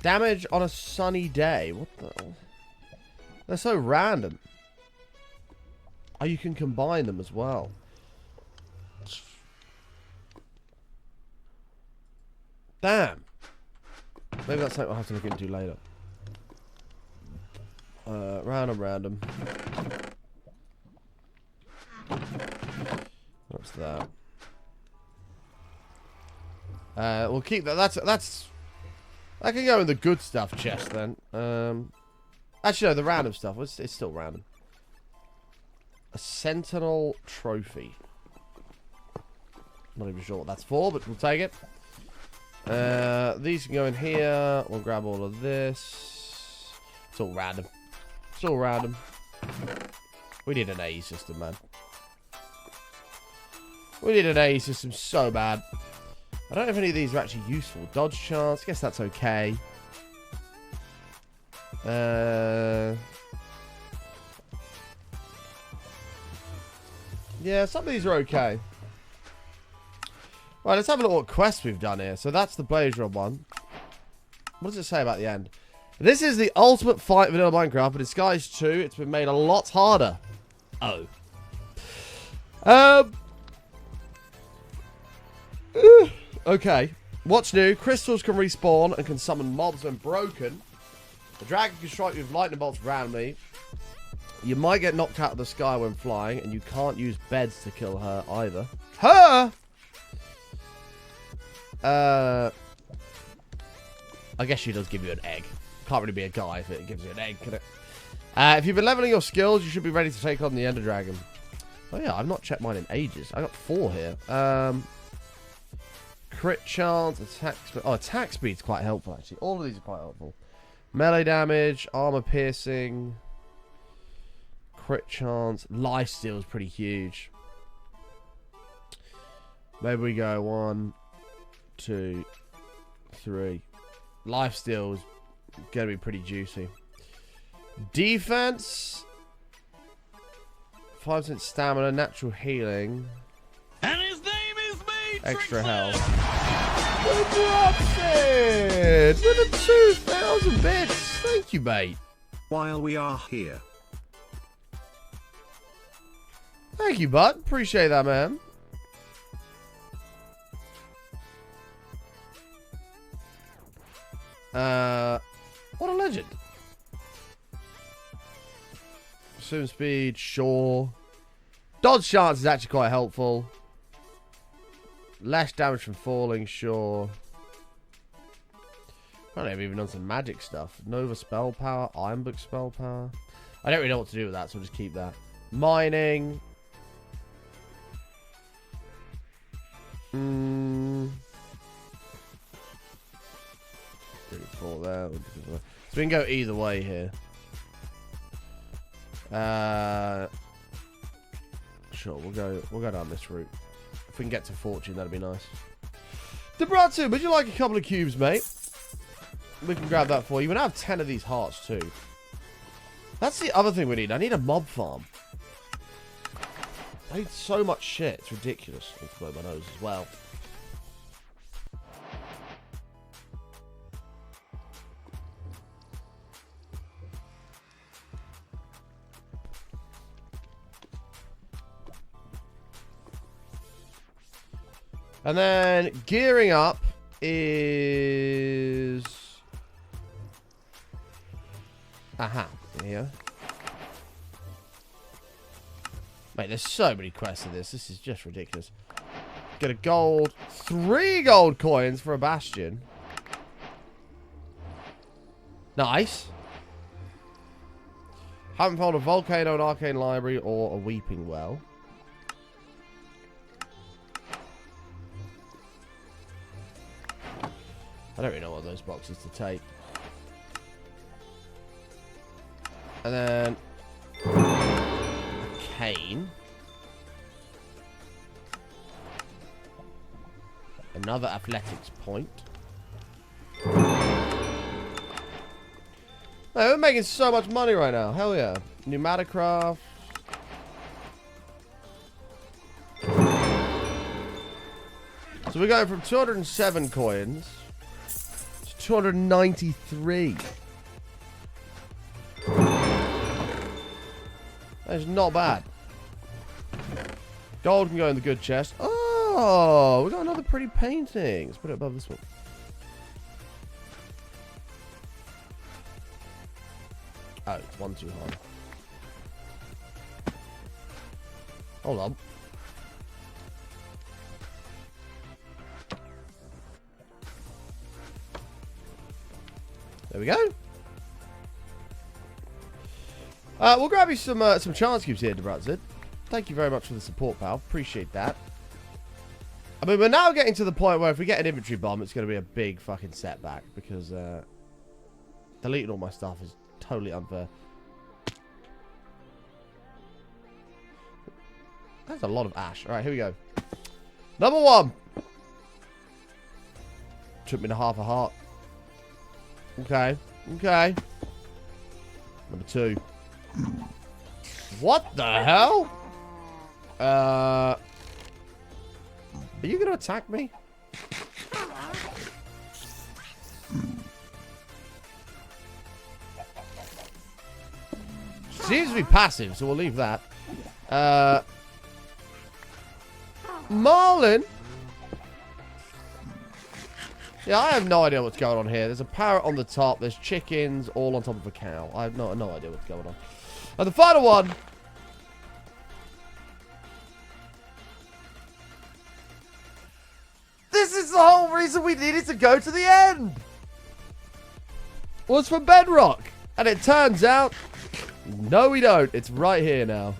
Damage on a sunny day. What the? They're so random. Oh, you can combine them as well. Damn. Maybe that's something I'll have to look into later. Random. What's that? We'll keep that. That's. I can go in the good stuff chest then. Actually, no, the random stuff. It's still random. A Sentinel trophy. Not even sure what that's for, but we'll take it. These can go in here. We'll grab all of this. It's all random. It's all random. We need an A system, man. We need an A system so bad. I don't know if any of these are actually useful. Dodge chance. Guess that's okay. Yeah, some of these are okay. Right, let's have a look at what quests we've done here. So that's the Blaze Rod one. What does it say about the end? This is the ultimate fight vanilla Minecraft, but in Skies 2, it's been made a lot harder. Oh. Okay. What's new? Crystals can respawn and can summon mobs when broken. The dragon can strike you with lightning bolts randomly. You might get knocked out of the sky when flying, and you can't use beds to kill her either. Her! I guess she does give you an egg. Can't really be a guy if it gives you an egg, can it? If you've been leveling your skills, you should be ready to take on the Ender Dragon. Oh yeah, I've not checked mine in ages. I got 4 here. Crit chance, attack speed. Oh, attack speed's quite helpful, actually. All of these are quite helpful. Melee damage, armor piercing, crit chance, lifesteal is pretty huge. Maybe we go 1, 2, 3. Lifesteal is going to be pretty juicy. Defense, 5% stamina, natural healing. And his name is me, Extra health. Good job, Sid! With the 2,000 bits! Thank you, mate. While we are here. Thank you, bud. Appreciate that, man. What a legend. Swim speed, sure. Dodge chance is actually quite helpful. Less damage from falling, sure. I don't know, I've even done some magic stuff. Nova spell power, Ironbook spell power. I don't really know what to do with that, so I'll just keep that. Mining. 34 there. So we can go either way here. Sure, we'll go down this route. If we can get to fortune, that'd be nice. Debratu, would you like a couple of cubes, mate? We can grab that for you. We have 10 of these hearts too. That's the other thing we need. I need a mob farm. I need so much shit. It's ridiculous. I'll blow my nose as well. And then gearing up is... Aha, here. Mate, there's so many quests in this. This is just ridiculous. Get a gold. 3 gold coins for a bastion. Nice. Haven't found a volcano, an arcane library, or a weeping well. I don't really know what of those boxes to take. And then a cane. Another athletics point. Man, we're making so much money right now. Hell yeah. Pneumaticraft. So we're going from 207 coins to 293. That's not bad. Gold can go in the good chest. Oh, we got another pretty painting. Let's put it above this one. Oh, it's 1 down too hard. Hold on. There we go. We'll grab you some chance cubes here, Debrazid. Thank you very much for the support, pal. Appreciate that. I mean, we're now getting to the point where if we get an inventory bomb, it's going to be a big fucking setback because deleting all my stuff is totally unfair. That's a lot of ash. All right, here we go. Number 1. Took me to half a heart. Okay. Okay. Number 2. What the hell? Are you going to attack me? Seems to be passive, so we'll leave that. Marlin? Yeah, I have no idea what's going on here. There's a parrot on the top. There's chickens all on top of a cow. I have no idea what's going on. And the final one. This is the whole reason we needed to go to the end. Was for bedrock. And it turns out, no we don't. It's right here now.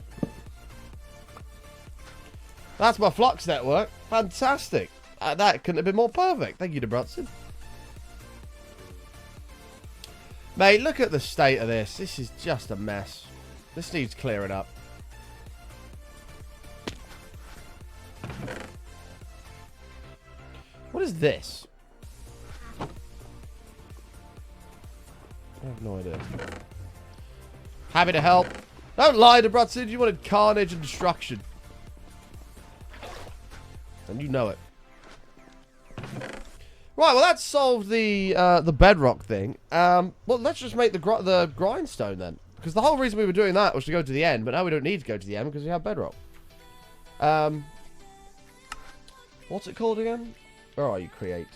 That's my flux network. Fantastic. That couldn't have been more perfect. Thank you, DeBrutson. Mate, look at the state of this. This is just a mess. This needs clearing up. What is this? I have no idea. Happy to help. Don't lie, DeBrutson. You wanted carnage and destruction. And you know it. Right, well, that solved the bedrock thing. Well, let's just make the grindstone then. Because the whole reason we were doing that was to go to the end, but now we don't need to go to the end because we have bedrock. What's it called again? Where are you, create?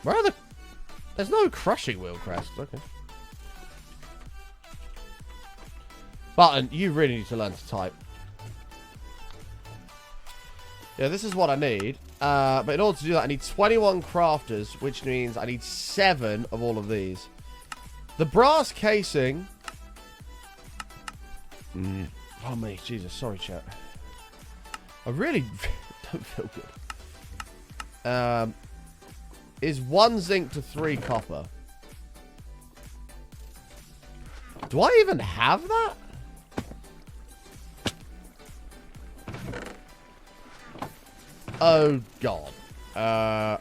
Where are the... There's no crushing wheel crest. Okay. Button, you really need to learn to type. Yeah, this is what I need. But in order to do that, I need 21 crafters, which means I need 7 of all of these. The brass casing... Oh, me. Jesus. Sorry, chat. I really don't feel good. Is 1 zinc to 3 copper. Do I even have that? Oh, God. I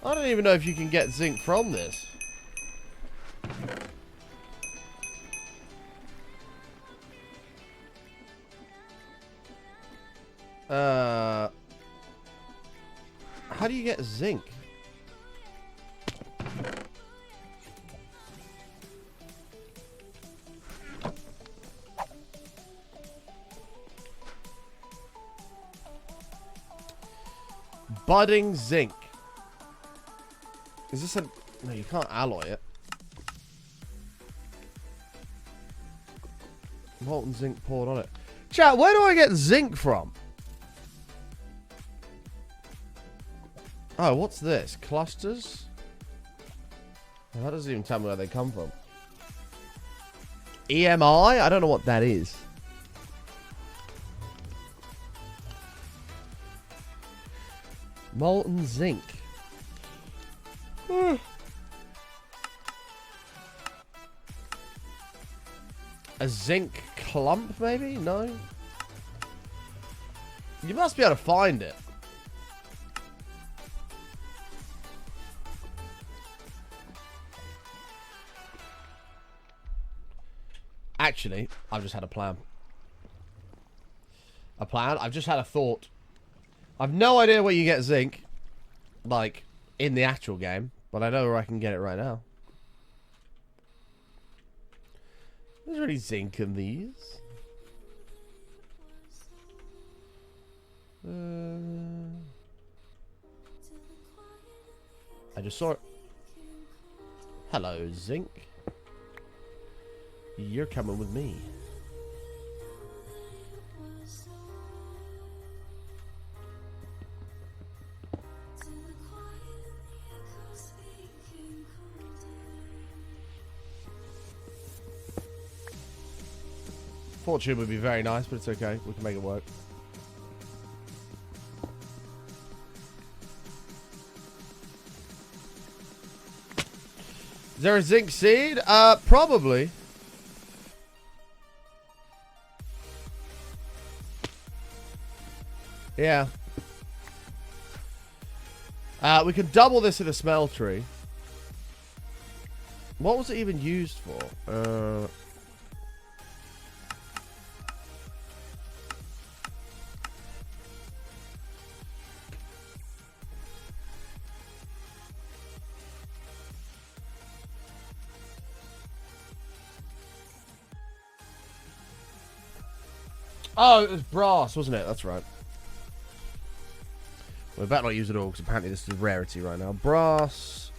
don't even know if you can get zinc from this. How do you get zinc? Budding zinc. Is this a... No, you can't alloy it. Molten zinc poured on it. Chat, where do I get zinc from? Oh, what's this? Clusters? Well, that doesn't even tell me where they come from. EMI? I don't know what that is. Molten zinc. A zinc clump, maybe? No? You must be able to find it. Actually, I've just had a plan. I've just had a thought. I've no idea where you get zinc. Like, in the actual game, but I know where I can get it right now. Is there any zinc in these? I just saw it. Hello, zinc. You're coming with me. Fortune would be very nice, but it's okay. We can make it work. Is there a zinc seed? Probably. Yeah. We could double this in a smeltery. What was it even used for? Oh, it was brass, wasn't it? That's right. We better not use it all, because apparently this is a rarity right now. Brass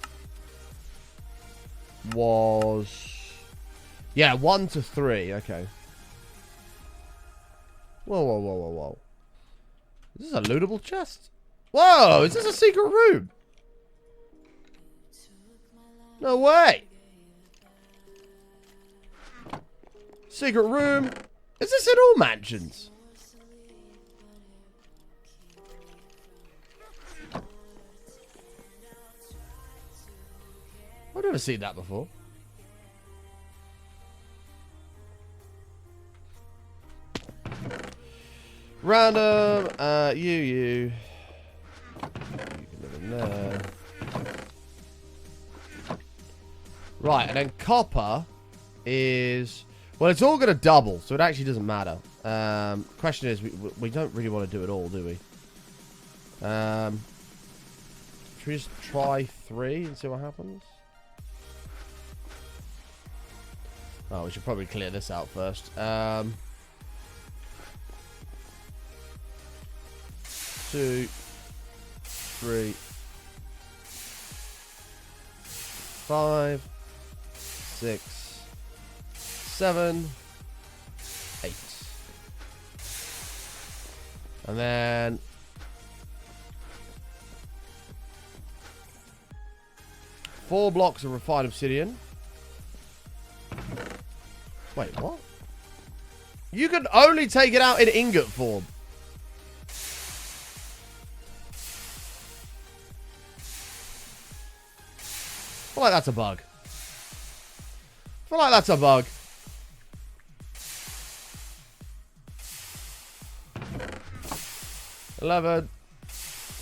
was... yeah, 1 to 3. Okay. Whoa, whoa, whoa, whoa, whoa. Is this a lootable chest? Whoa, is this a secret room? No way. Secret room. Is this in all mansions? I've never seen that before. Random, you can live in there. Right, and then copper is... well, it's all going to double, so it actually doesn't matter. Question is, we don't really want to do it all, do we? Should we just try 3 and see what happens? Oh, we should probably clear this out first. 2, 3, 5, 6, 7, 8. And then... 4 blocks of refined obsidian. Wait, what? You can only take it out in ingot form. I feel like that's a bug. I feel like that's a bug. $11,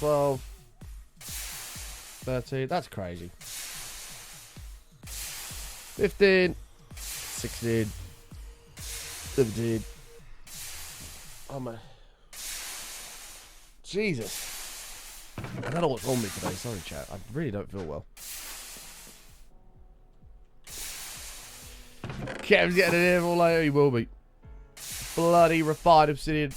$12, $13. That's crazy. 15, 16, 17. Oh my. Jesus. I don't know what's wrong with me today. Sorry, chat. I really don't feel well. Kev's getting an earful later. He will be. Bloody refined obsidian.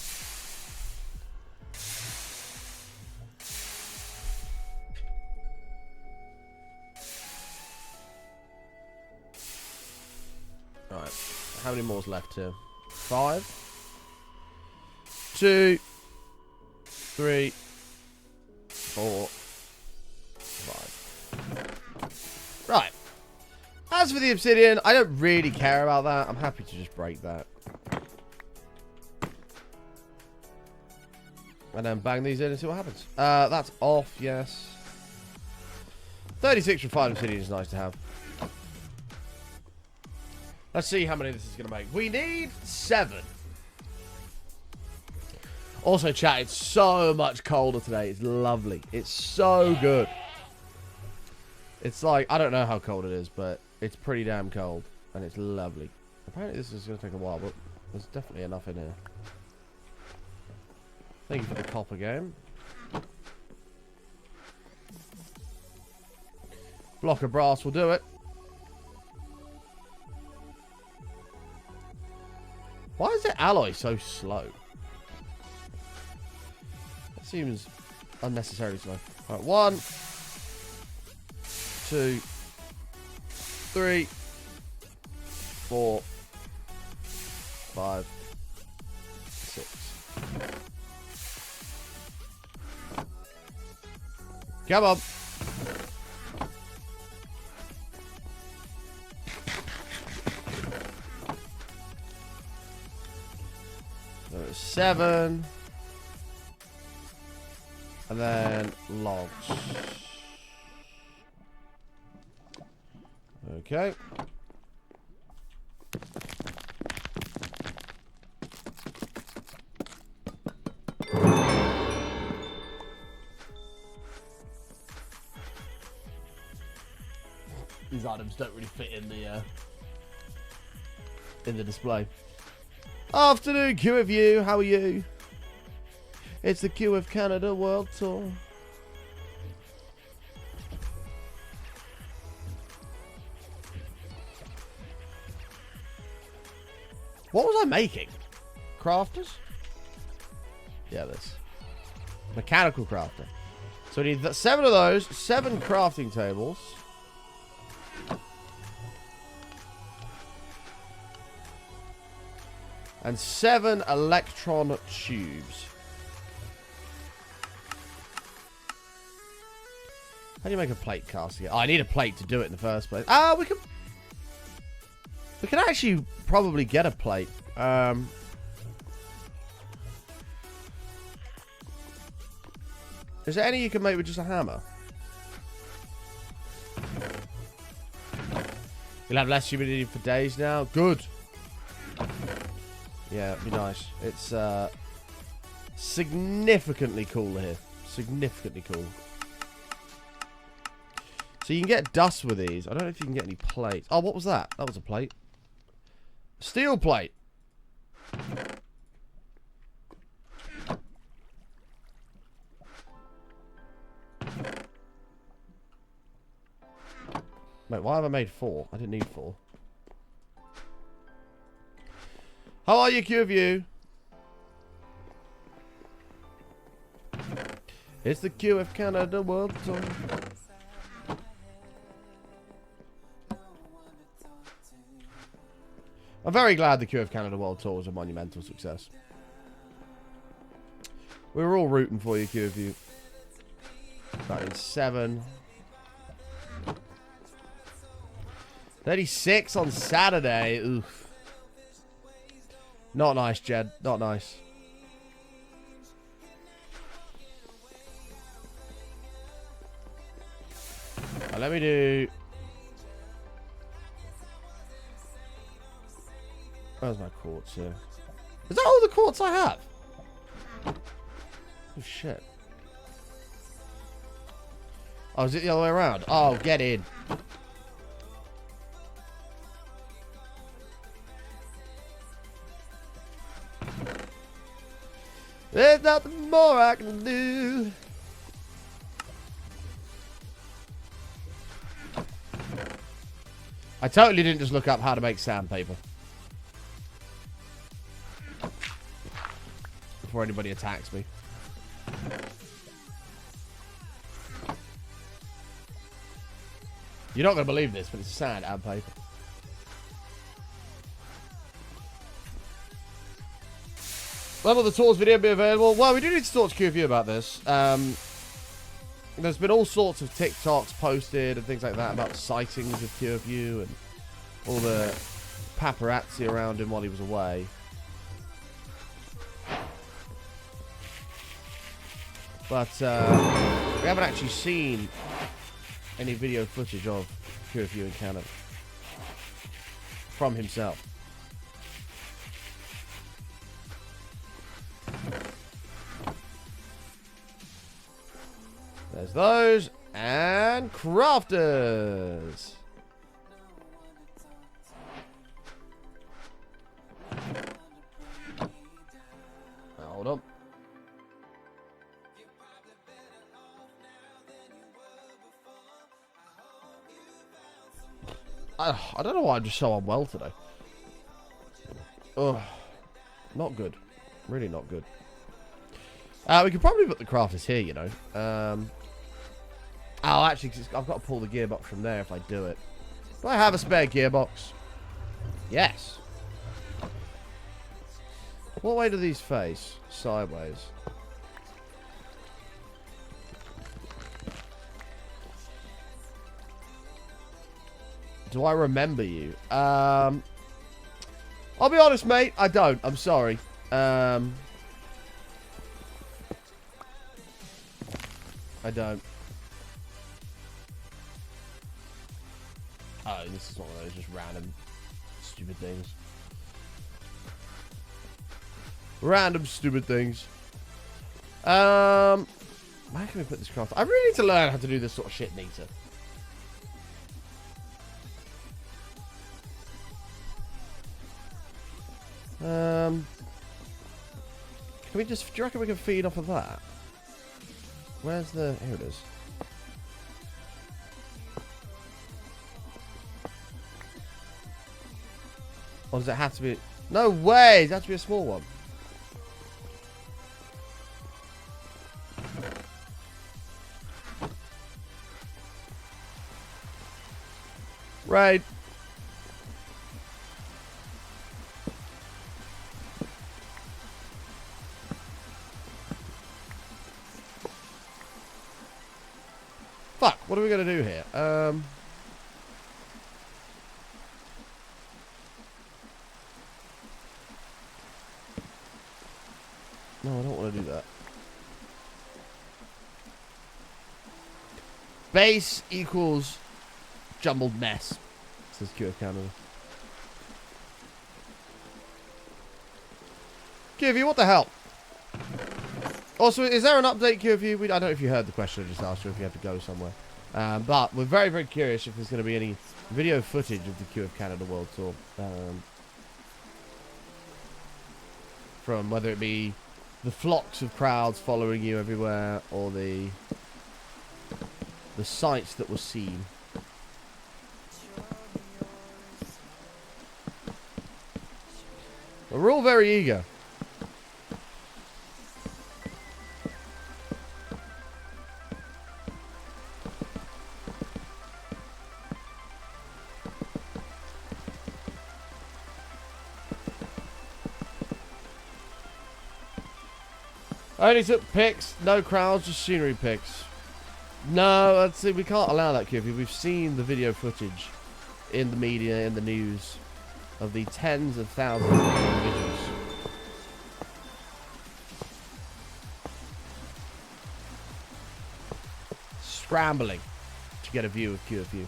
Alright. How many more's left here? 5, 2, 3, 4, 5. Right. As for the obsidian, I don't really care about that. I'm happy to just break that. And then bang these in and see what happens. That's off, yes. 36 refined obsidian is nice to have. Let's see how many this is going to make. We need 7. Also, chat, it's so much colder today. It's lovely. It's so good. It's like, I don't know how cold it is, but it's pretty damn cold. And it's lovely. Apparently this is going to take a while, but there's definitely enough in here. Thank you for the copper game. Block of brass will do it. Why is the alloy so slow? That seems unnecessarily slow. Alright, 1, 2, 3, 4, 5, 6. Come on. There's 7. And then logs. Okay. These items don't really fit in the display. Afternoon, Q of you. How are you? It's the Q of Canada World Tour. What was I making? Crafters? Yeah, this. Mechanical crafter. So we need 7 of those, 7 crafting tables. And 7 electron tubes. How do you make a plate casting? Oh, I need a plate to do it in the first place. Ah, we can actually probably get a plate. Is there any you can make with just a hammer? You'll have less humidity for days now. Good. Yeah, it'd be nice. It's significantly cooler here. Significantly cool. So you can get dust with these. I don't know if you can get any plates. Oh, what was that? That was a plate. Steel plate. Wait, why have I made 4? I didn't need 4. How are you, Q of you? It's the Q of Canada World Tour. I'm very glad the Q of Canada World Tour was a monumental success. We were all rooting for you, Q of you. That is 7. 36 on Saturday. Oof. Not nice, Jed. Not nice. Right, let me do... Where's my quartz here? Is that all the quartz I have? Oh, shit. Oh, is it the other way around? Oh, get in. There's nothing more I can do. I totally didn't just look up how to make sandpaper. Before anybody attacks me. You're not going to believe this, but it's sand and paper. When will the tours video be available? Well, we do need to talk to QFU about this. There's been all sorts of TikToks posted and things like that about sightings of QFU and all the paparazzi around him while he was away. But we haven't actually seen any video footage of QFU in Canada from himself. There's those and crafters. Hold on. I don't know why I'm just so unwell today. Ugh. Not good. Really not good. We could probably put the crafters here, you know. Oh, actually, I've got to pull the gearbox from there if I do it. Do I have a spare gearbox? Yes. What way do these face? Sideways. Do I remember you? I'll be honest, mate. I don't. I'm sorry. I don't. Oh, this is one of those just random stupid things. Random stupid things. Where can we put this craft? I really need to learn how to do this sort of shit, Nita. Can we just... Do you reckon we can feed off of that? Where's the... Here it is. Or does it have to be... No way! It has to be a small one. Right. Fuck, what are we going to do here? No, I don't want to do that. Base equals jumbled mess, says QF Canada. QF, what the hell? Also, is there an update, QF? I don't know if you heard the question I just asked you, if you had to go somewhere. But we're very, very curious if there's going to be any video footage of the QF Canada World Tour. From whether it be the flocks of crowds following you everywhere, or the sights that were seen. We're all very eager. I only took pics, no crowds, just scenery pics. No, let's see, we can't allow that, QF. We've seen the video footage in the media, in the news, of the tens of thousands of individuals scrambling to get a view of QFU.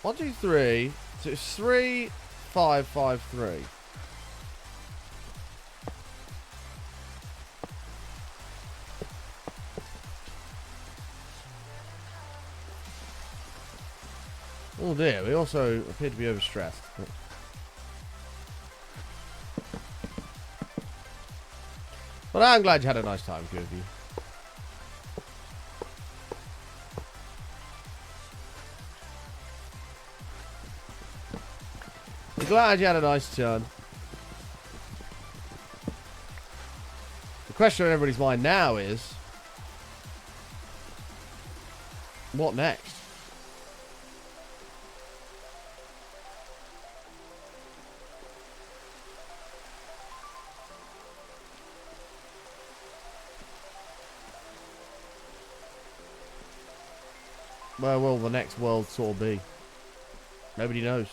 One, two, three. So it's 3, 5, 5, 3. Oh dear, we also appear to be overstressed. But I'm glad you had a nice time, QFU. Glad you had a nice turn. The question on everybody's mind now is, what next? Where will the next world tour be? Nobody knows.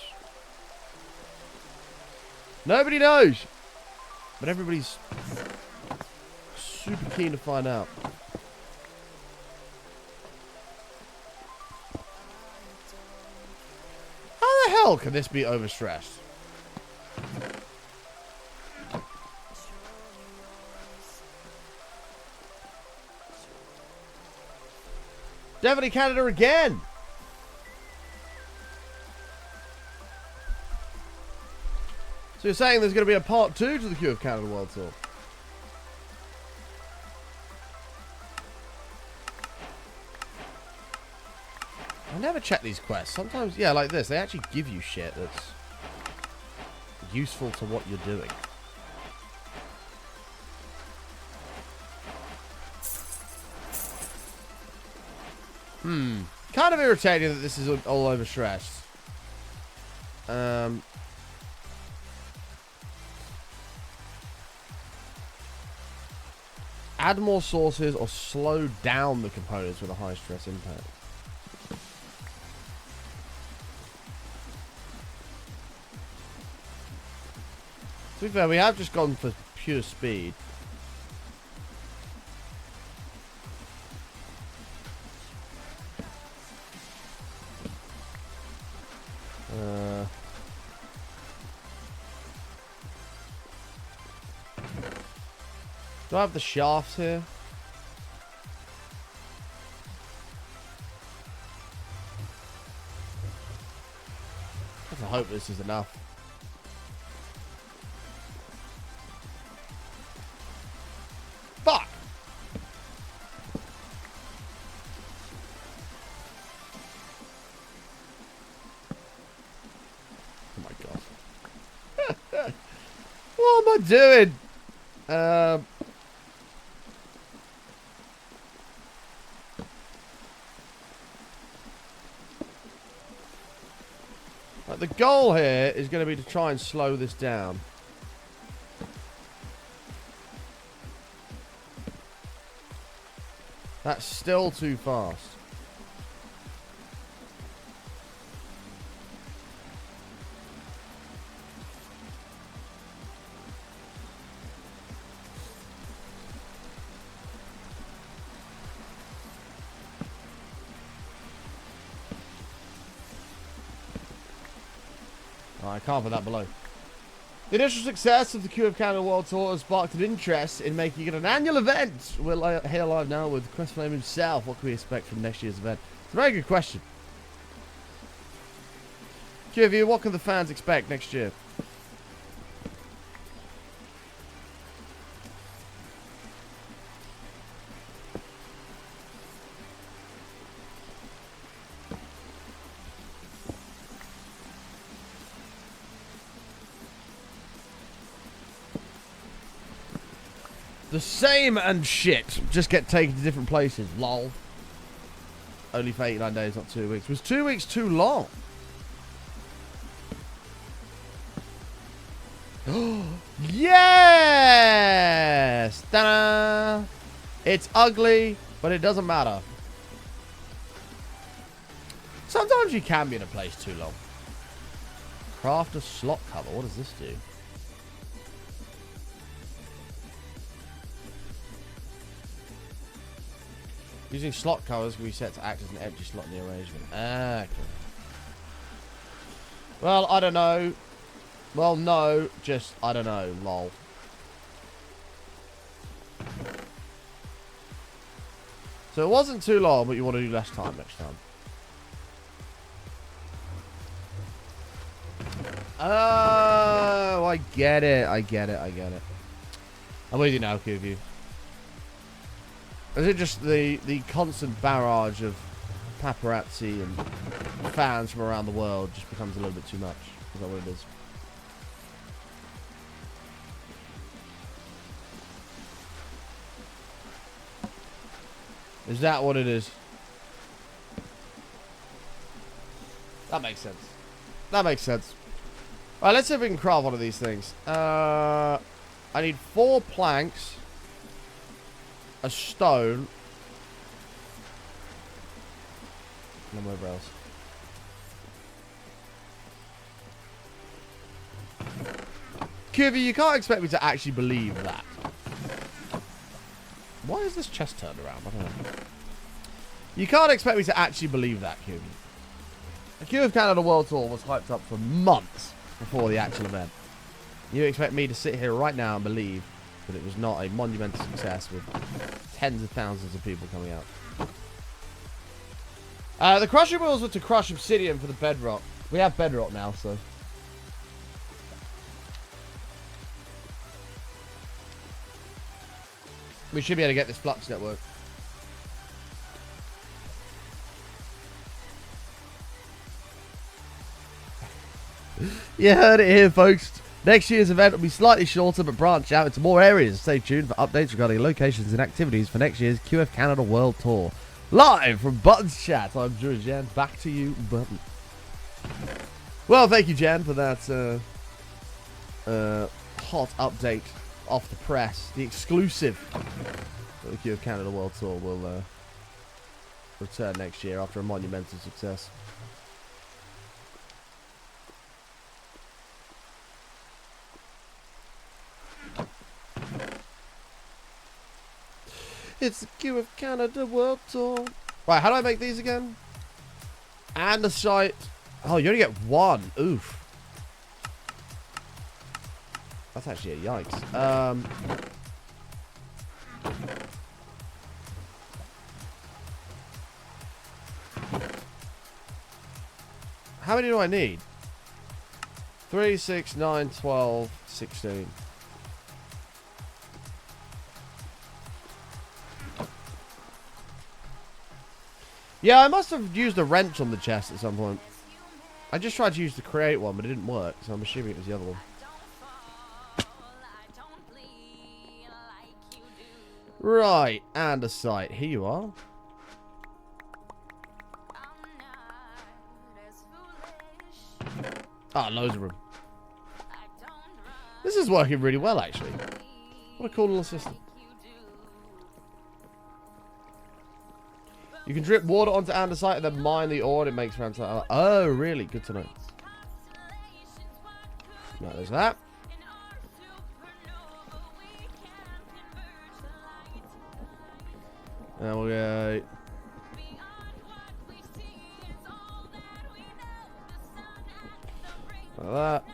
Nobody knows, but everybody's super keen to find out. How the hell can this be overstressed? Definitely Canada again. So you're saying there's going to be a part 2 to the QF Canada World Tour? I never check these quests. Sometimes, yeah, like this. They actually give you shit that's useful to what you're doing. Kind of irritating that this is all overstressed. Add more sources or slow down the components with a high stress impact. To be fair, we have just gone for pure speed. Do I have the shafts here? I hope this is enough. Fuck! Oh my god. What am I doing? The goal here is going to be to try and slow this down. That's still too fast. I can't put that below. The initial success of the Q of Canada World Tour has sparked an interest in making it an annual event. We're here live now with Chris Flame himself. What can we expect from next year's event? It's a very good question. Q of you, what can the fans expect next year? The same and shit. Just get taken to different places. Lol. Only for 89 days, not 2 weeks. Was 2 weeks too long? Yes! Ta-da! It's ugly, but it doesn't matter. Sometimes you can be in a place too long. Craft a slot cover. What does this do? Using slot covers can be set to act as an empty slot in the arrangement. Ah, okay. Well, I don't know. Well, no, just, I don't know, lol. So it wasn't too long, but you want to do less time next time. Oh, I get it, I get it, I get it. I'm with you now, QV. Is it just the constant barrage of paparazzi and fans from around the world just becomes a little bit too much? Is that what it is? Is that what it is? That makes sense. That makes sense. Alright, let's see if we can craft one of these things. I need 4 planks. A stone. No more else. QV, you can't expect me to actually believe that. Why is this chest turned around? I don't know. You can't expect me to actually believe that, QV. The Q of Canada World Tour was hyped up for months before the actual event. You expect me to sit here right now and believe that it was not a monumental success with tens of thousands of people coming out. The crushing wheels were to crush obsidian for the bedrock. We have bedrock now, so. We should be able to get this flux network. You heard it here, folks. Next year's event will be slightly shorter but branch out into more areas. Stay tuned for updates regarding locations and activities for next year's QF Canada World Tour. Live from Buttons Chat, I'm Drew Jan. Back to you, Button. Well, thank you, Jan, for that hot update off the press. The exclusive for the QF Canada World Tour will return next year after a monumental success. It's the QF Canada World Tour. Right, how do I make these again? And the site. Oh, you only get one. Oof. That's actually a yikes. How many do I need? 3, 6, 9, 12, 16. Yeah, I must have used a wrench on the chest at some point. I just tried to use the create one, but it didn't work, so I'm assuming it was the other one. Right, and a site. Here you are. Ah, loads of them. This is working really well, actually. What a cool little system. You can drip water onto andesite and then mine the ore and it makes andesite. Oh, really? Good to know. Right, there's that. And we'll go... like that.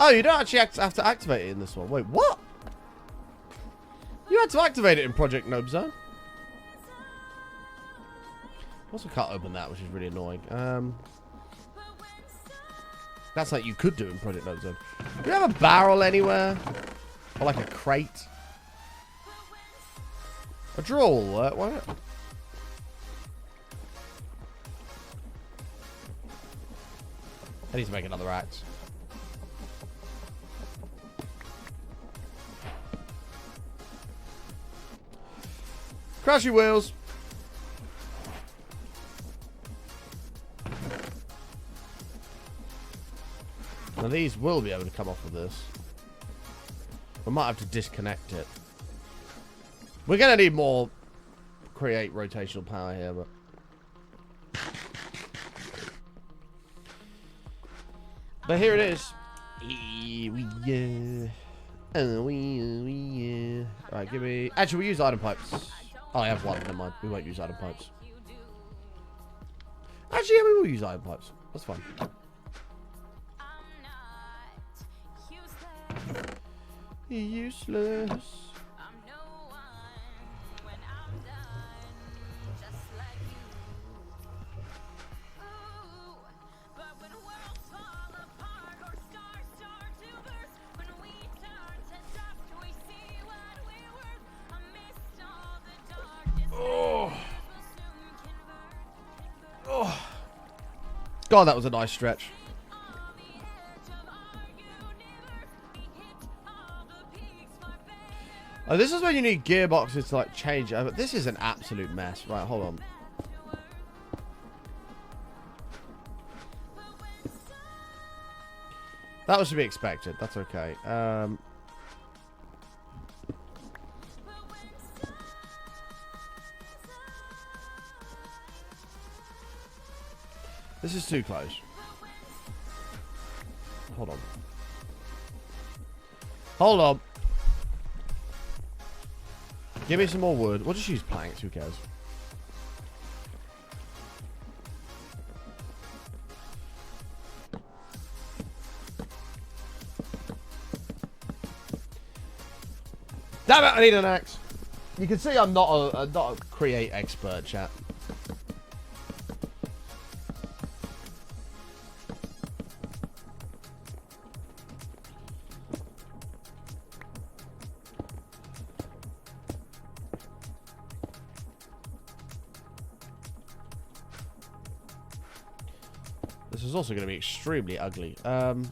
Oh, you don't actually have to activate it in this one. Wait, what? You had to activate it in Project Nobe Zone. Also can't open that, which is really annoying. That's like you could do in Project Nobe Zone. Do you have a barrel anywhere? Or like a crate? A drawer will work, won't it? I need to make another axe. Crashy wheels. Now these will be able to come off of this. We might have to disconnect it. We're going to need more create rotational power here, but... But here it is. Alright, give me... Actually, we use item pipes. Oh, I have one. Never mind. We won't use item pipes. Actually, yeah, we will use item pipes. That's fine. Useless. God, that was a nice stretch. Oh, this is when you need gearboxes to like change it. But this is an absolute mess. Right, hold on. That was to be expected. That's okay. This is too close. Hold on. Hold on. Give me some more wood. We'll just use planks. Who cares? Damn it! I need an axe. You can see I'm not a create expert, chat. This is also going to be extremely ugly. Will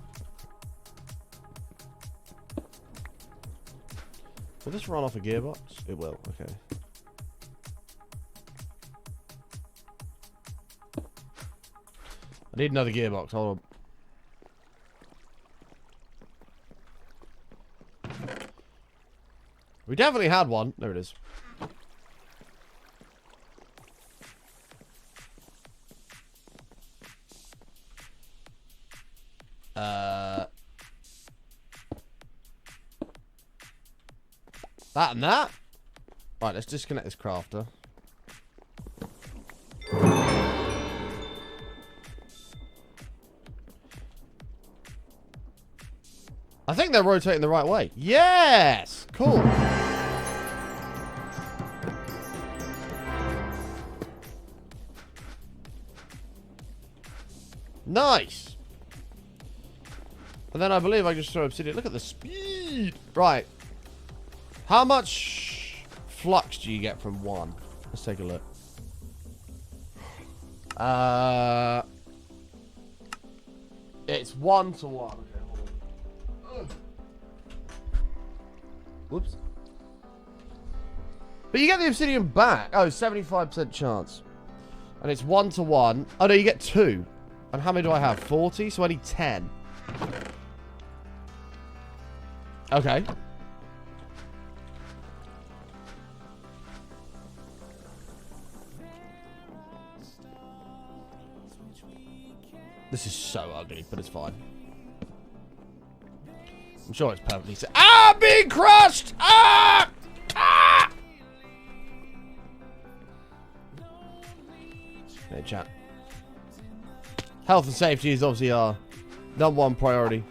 this run off a gearbox? It will, okay. I need another gearbox, hold on. We definitely had one. There it is. That and that. Right, let's disconnect this crafter. I think they're rotating the right way. Yes! Cool. Nice. And then I believe I just throw obsidian. Look at the speed. Right. How much flux do you get from one? Let's take a look. It's 1 to 1. Okay, hold on. Whoops. But you get the obsidian back. Oh, 75% chance. And it's 1 to 1. Oh, no, you get 2. And how many do I have? 40? So I need 10. Okay. This is so ugly, but it's fine. I'm sure it's perfectly safe. Ah! Being crushed! Ah! Ah! Hey, chat. Health and safety is obviously our #1 priority.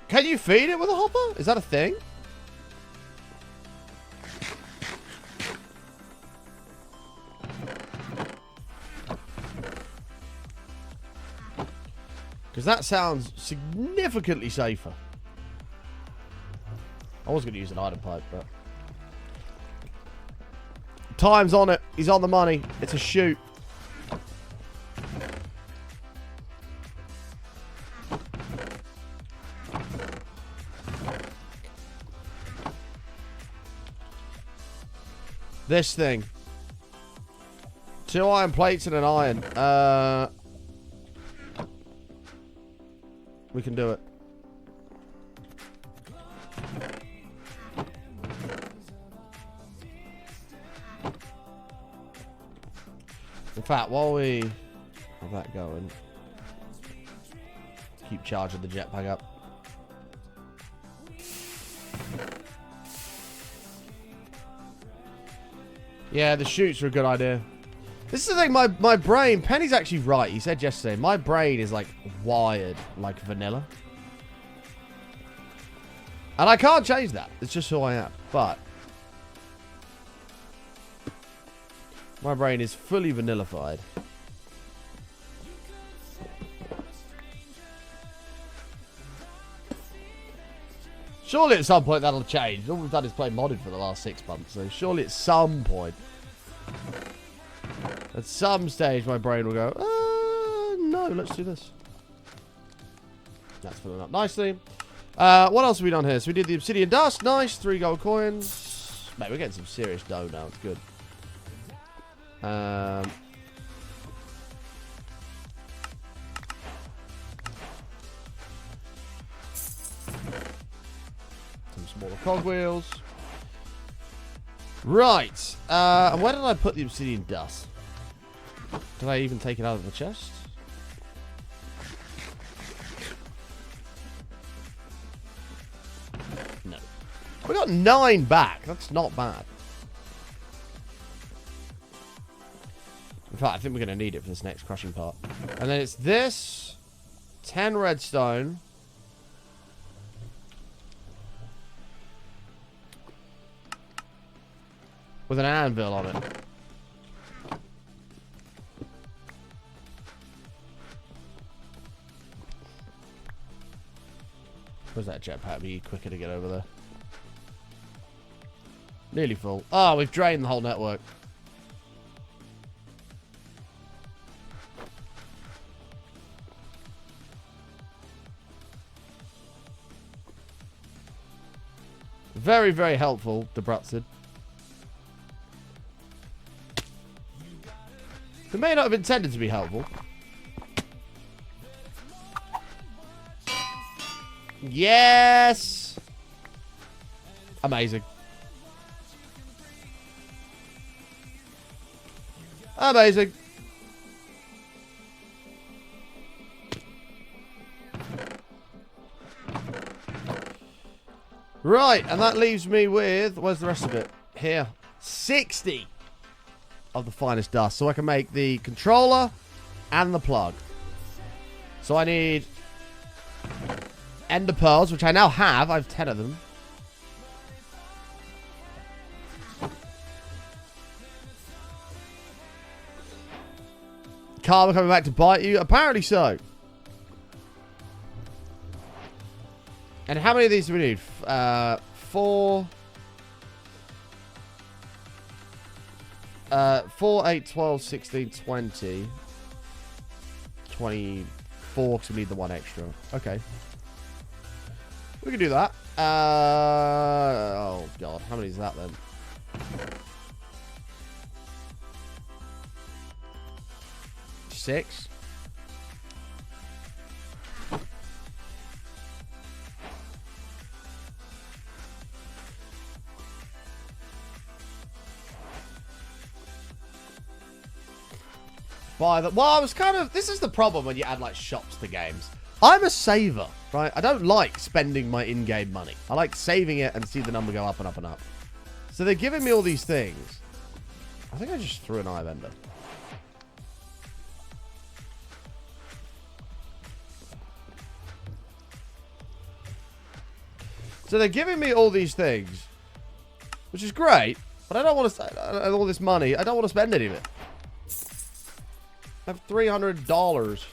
Can you feed it with a hopper? Is that a thing? Because that sounds significantly safer. I was going to use an item pipe, but... Time's on it. He's on the money. It's a shoot. This thing. 2 iron plates and an iron. We can do it. In fact, while we have that going, keep charging the jetpack up. Yeah, the shoots are a good idea. This is the thing, my brain, Penny's actually right. He said yesterday, my brain is like wired like vanilla. And I can't change that. It's just who I am. But my brain is fully vanillified. Surely at some point that'll change. All we've done is play modded for the last 6 months. So surely at some point, at some stage, my brain will go, no, let's do this. That's filling up nicely. What else have we done here? So we did the obsidian dust. Nice. 3 gold coins. Mate, we're getting some serious dough now. It's good. Some smaller cogwheels. Right. And where did I put the obsidian dust? Did I even take it out of the chest? No. We got 9 back. That's not bad. In fact, I think we're going to need it for this next crushing part. And then it's this. 10 redstone. With an anvil on it. Where's that jetpack? Be quicker to get over there. Nearly full. Oh, we've drained the whole network. Very, very helpful, Debrutsid. It may not have intended to be helpful. Yes! Amazing. Amazing. Right, and that leaves me with... Where's the rest of it? Here. 60 of the finest dust. So I can make the controller and the plug. So I need... Ender pearls, which I now have. I have 10 of them. Karma coming back to bite you? Apparently so. And how many of these do we need? 4, 8, 12, 16, 20. 24, because we need the one extra. Okay. We can do that. Oh, God. How many is that, then? Six. Well, I was kind of... This is the problem when you add, like, shops to games. I'm a saver, right? I don't like spending my in-game money. I like saving it and see the number go up and up and up. So they're giving me all these things. I think I just threw an eye of ender. So they're giving me all these things, which is great, but I don't want to... all this money, I don't want to spend any of it. I have $300.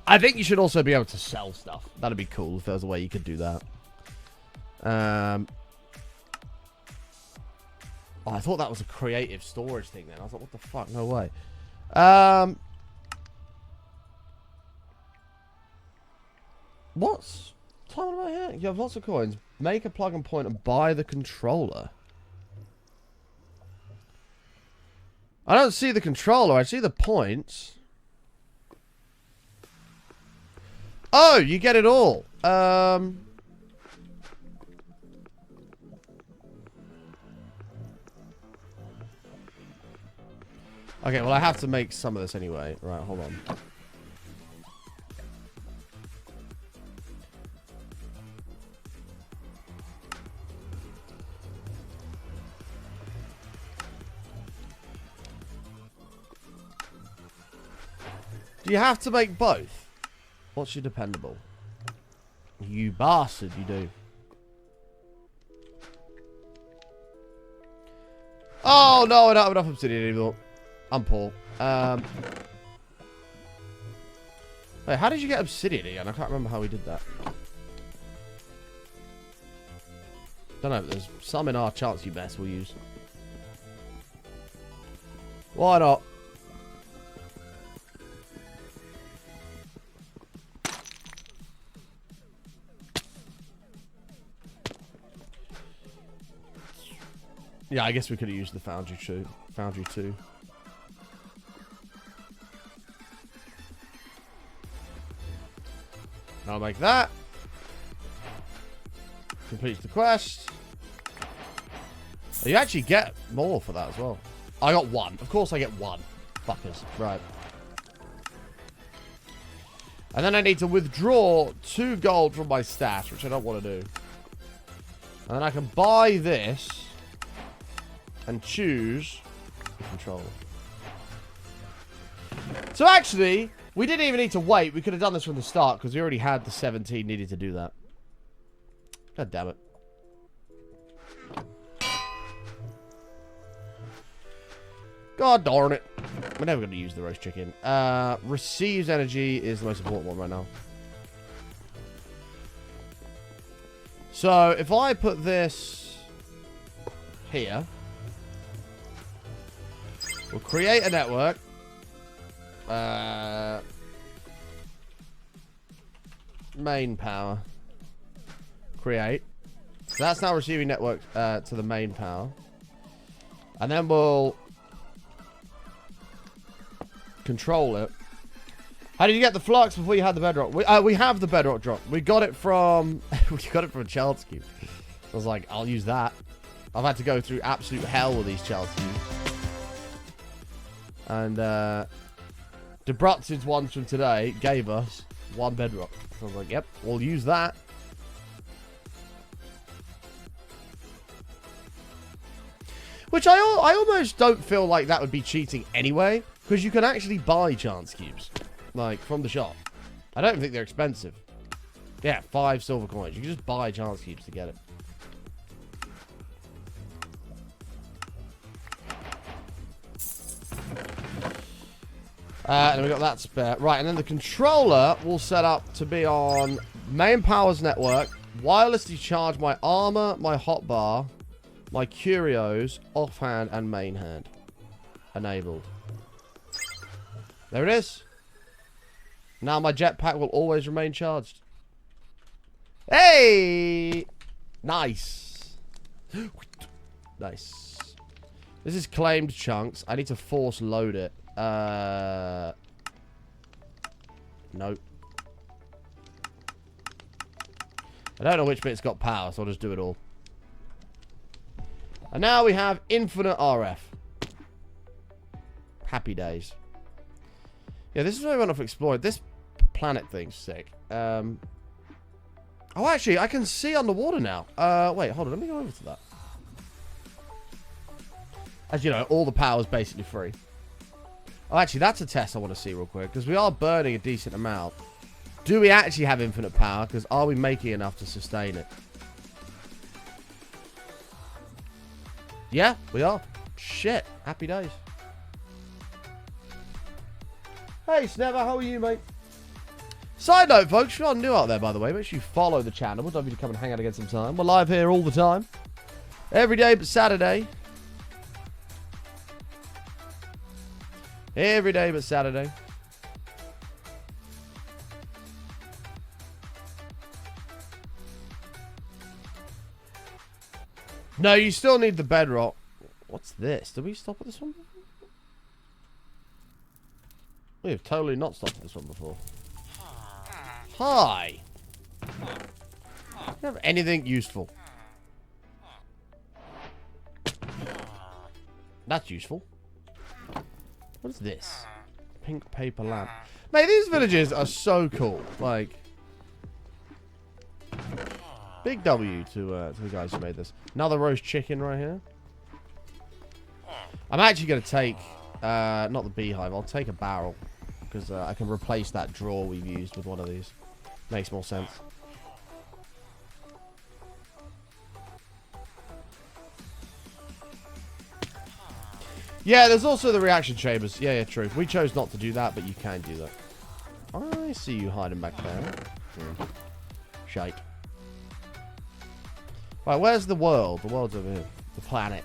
I think you should also be able to sell stuff. That'd be cool if there was a way you could do that. Oh, I thought that was a creative storage thing then. I was like, what the fuck? No way. What's talking about here? You have lots of coins. Make a plug and point and buy the controller. I don't see the controller. I see the points. Oh, you get it all. Okay, well, I have to make some of this anyway. Right, hold on. Do you have to make both? What's your dependable? You bastard, you do. Oh, no, I don't have enough obsidian anymore. I'm poor. Wait, how did you get obsidian again? I can't remember how we did that. Don't know, but there's some in our chance you best we'll use. Why not? Yeah, I guess we could have used the foundry too. I'll make that. Completes the quest. Oh, you actually get more for that as well. I got one. Of course I get one. Fuckers. Right. And then I need to withdraw 2 gold from my stash, which I don't want to do. And then I can buy this and choose the controller. So actually, We didn't even need to wait. We could have done this from the start because we already had the 17 needed to do that. God damn it. God darn it. We're never going to use the roast chicken. Receives energy is the most important one right now. So, if I put this here, we'll create a network. Main power. Create. So that's now receiving network to the main power. And then we'll control it. How did you get the flux before you had the bedrock? We have the bedrock drop. We got it from we got it from a child's cube. I was like, I'll use that. I've had to go through absolute hell with these child's cubes. And Debrutz's ones from today gave us 1 bedrock. So I was like, yep, we'll use that. Which I almost don't feel like that would be cheating anyway. Because you can actually buy chance cubes. Like, from the shop. I don't think they're expensive. Yeah, 5 silver coins. You can just buy chance cubes to get it. And then we got that spare. Right, and then the controller will set up to be on main powers network. Wirelessly charge my armor, my hotbar, my curios, offhand, and main hand. Enabled. There it is. Now my jetpack will always remain charged. Hey! Nice. Nice. This is claimed chunks. I need to force load it. Nope. I don't know which bit's got power, so I'll just do it all. And now we have infinite RF. Happy days. Yeah, this is what I want to explore. This planet thing's sick. Oh, actually, I can see underwater now. Wait, hold on. Let me go over to that. As you know, all the power is basically free. Oh, actually, that's a test I want to see real quick. Because we are burning a decent amount. Do we actually have infinite power? Because are we making enough to sustain it? Yeah, we are. Shit. Happy days. Hey, Snever, how are you, mate? Side note, folks, if you're new out there, by the way, make sure you follow the channel. We'd love you to come and hang out again sometime. We're live here all the time. Every day but Saturday. Every day but Saturday. No, you still need the bedrock. What's this? Did we stop at this one? We have totally not stopped at this one before. Hi. Do you have anything useful? That's useful. What is this? Pink paper lamp. Mate, these villages are so cool. Like, big W to the guys who made this. Another roast chicken right here. I'm actually going to take, not the beehive, I'll take a barrel. Because I can replace that drawer we've used with one of these. Makes more sense. Yeah, there's also the reaction chambers. Yeah, yeah, true. We chose not to do that, but you can do that. I see you hiding back there. Shite. Right, where's the world? The world's over here. The planet.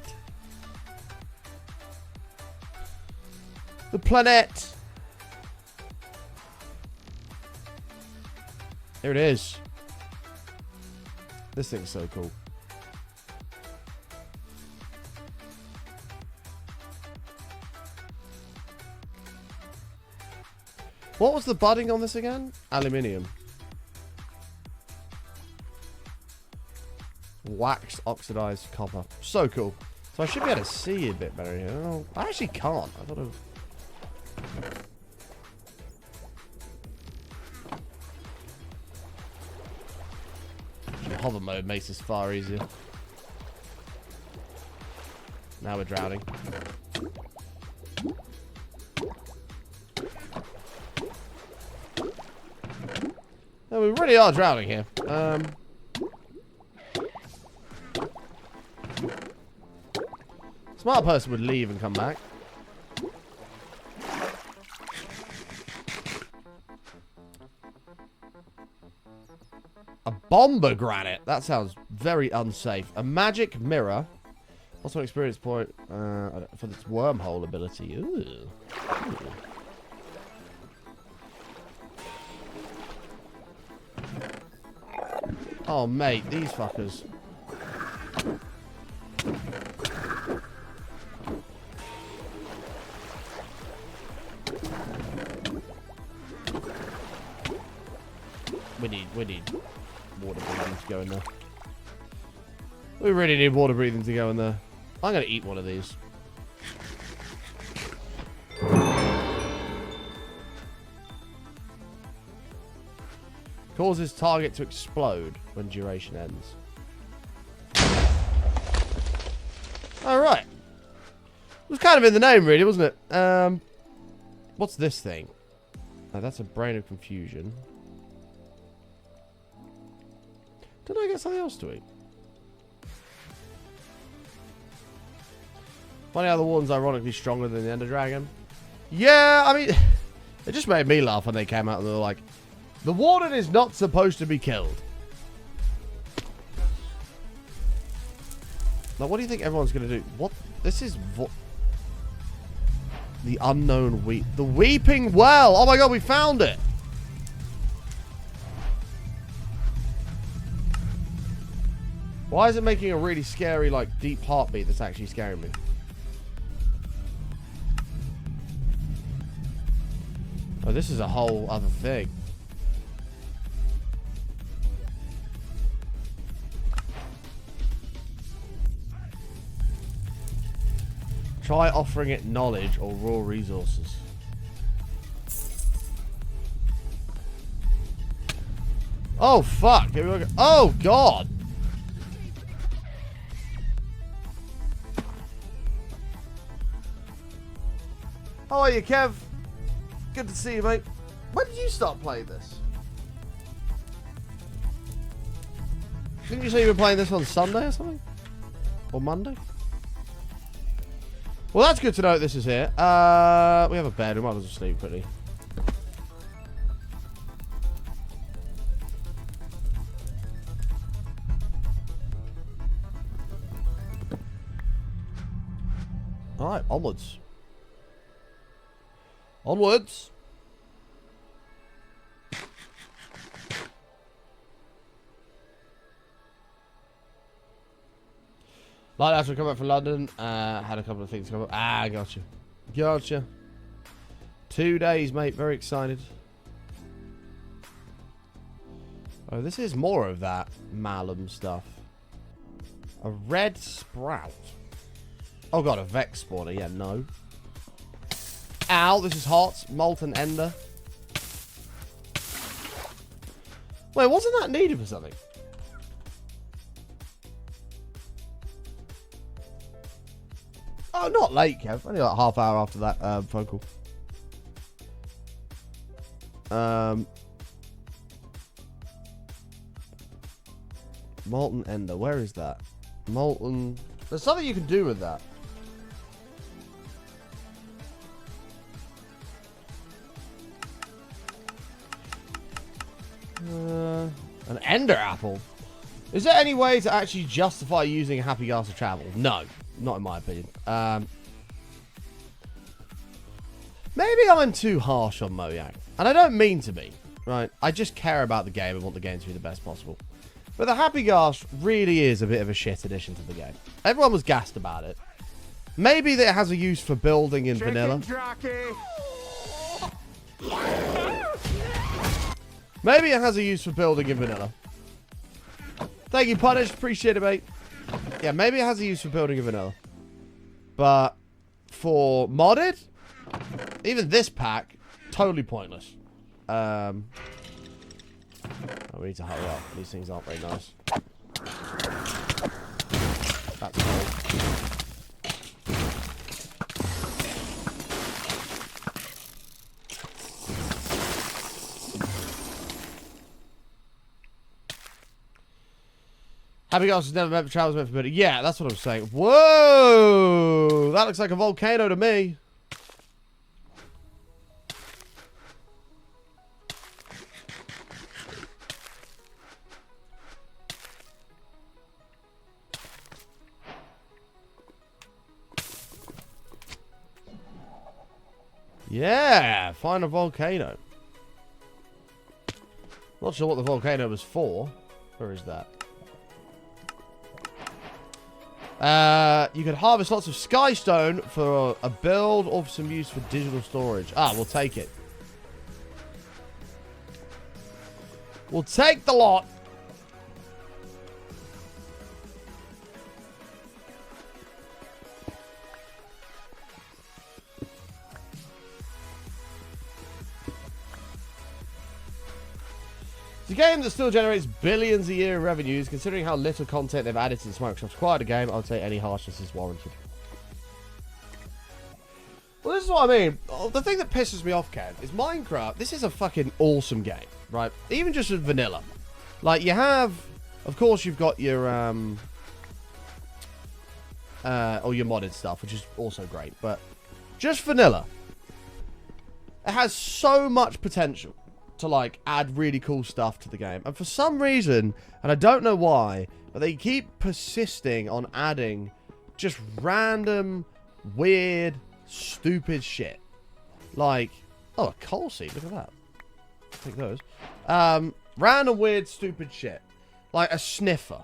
The planet! Here it is. This thing's so cool. What was the budding on this again? Aluminium. Waxed oxidized copper. So cool. So I should be able to see a bit better here. Oh, I actually can't. I thought of... Hover mode makes this far easier. Now we're drowning. No, we really are drowning here. Smart person would leave and come back. A bomber granite. That sounds very unsafe. A magic mirror. Also an experience point for its wormhole ability. Ooh. Ooh. Oh, mate, these fuckers. We need water breathing to go in there. We really need water breathing to go in there. I'm gonna eat one of these. Causes target to explode when duration ends. Alright. It was kind of in the name, really, wasn't it? What's this thing? Oh, that's a brain of confusion. Did I get something else to eat? Funny how the warden's ironically stronger than the Ender Dragon. Yeah, I mean, it just made me laugh when they came out and they were like, the warden is not supposed to be killed. Now, what do you think everyone's going to do? What? This is... The unknown The Weeping Well! Oh my god, we found it! Why is it making a really scary, like, deep heartbeat that's actually scaring me? Oh, this is a whole other thing. Try offering it knowledge or raw resources. Oh, fuck. Oh, God. How are you, Kev? Good to see you, mate. When did you start playing this? Didn't you say you were playing this on Sunday or something? Or Monday? Well, that's good to know that this is here. We have a bed. We might as well sleep quickly. Alright, onwards. Onwards. Like after I come back from London, had a couple of things come up. Ah, gotcha. Gotcha. 2 days, mate. Very excited. Oh, this is more of that Malum stuff. A red sprout. Oh god, a Vex spawner. Yeah, no. Ow, this is hot. Molten Ender. Wait, wasn't that needed for something? Oh, not late, Kev. Only like half hour after that phone call. Molten Ender. Where is that? Molten... There's something you can do with that. An Ender Apple. Is there any way to actually justify using a Happy Gas to travel? No. Not in my opinion. Maybe I'm too harsh on Mojang. And I don't mean to be. Right? I just care about the game and want the game to be the best possible. But the Happy Gas really is a bit of a shit addition to the game. Everyone was gassed about it. Maybe that it has a use for building in vanilla. Maybe it has a use for building in vanilla. Thank you, Punish. Appreciate it, mate. Yeah, maybe it has a use for building in vanilla. But for modded, even this pack, totally pointless. Oh, we need to hurry up. These things aren't very nice. That's cool. Happy Gas was never meant for travel, meant for building. Yeah, that's what I'm saying. Whoa! That looks like a volcano to me. Yeah, find a volcano. Not sure what the volcano was for. Where is that? You can harvest lots of sky stone for a build or for some use for digital storage. Ah, we'll take it. We'll take the lot. It's a game that still generates billions a year in revenues, considering how little content they've added since Microsoft's acquired the game. I would say any harshness is warranted. Well, this is what I mean. The thing that pisses me off, Ken, is Minecraft. This is a fucking awesome game, right? Even just with vanilla. Like, you have... Of course, you've got your... or your modded stuff, which is also great. But just vanilla. It has so much potential to, like, add really cool stuff to the game. And for some reason, and I don't know why, but they keep persisting on adding just random, weird, stupid shit. Like, oh, a coal seed, look at that. I'll take those. Random, weird, stupid shit. Like a sniffer.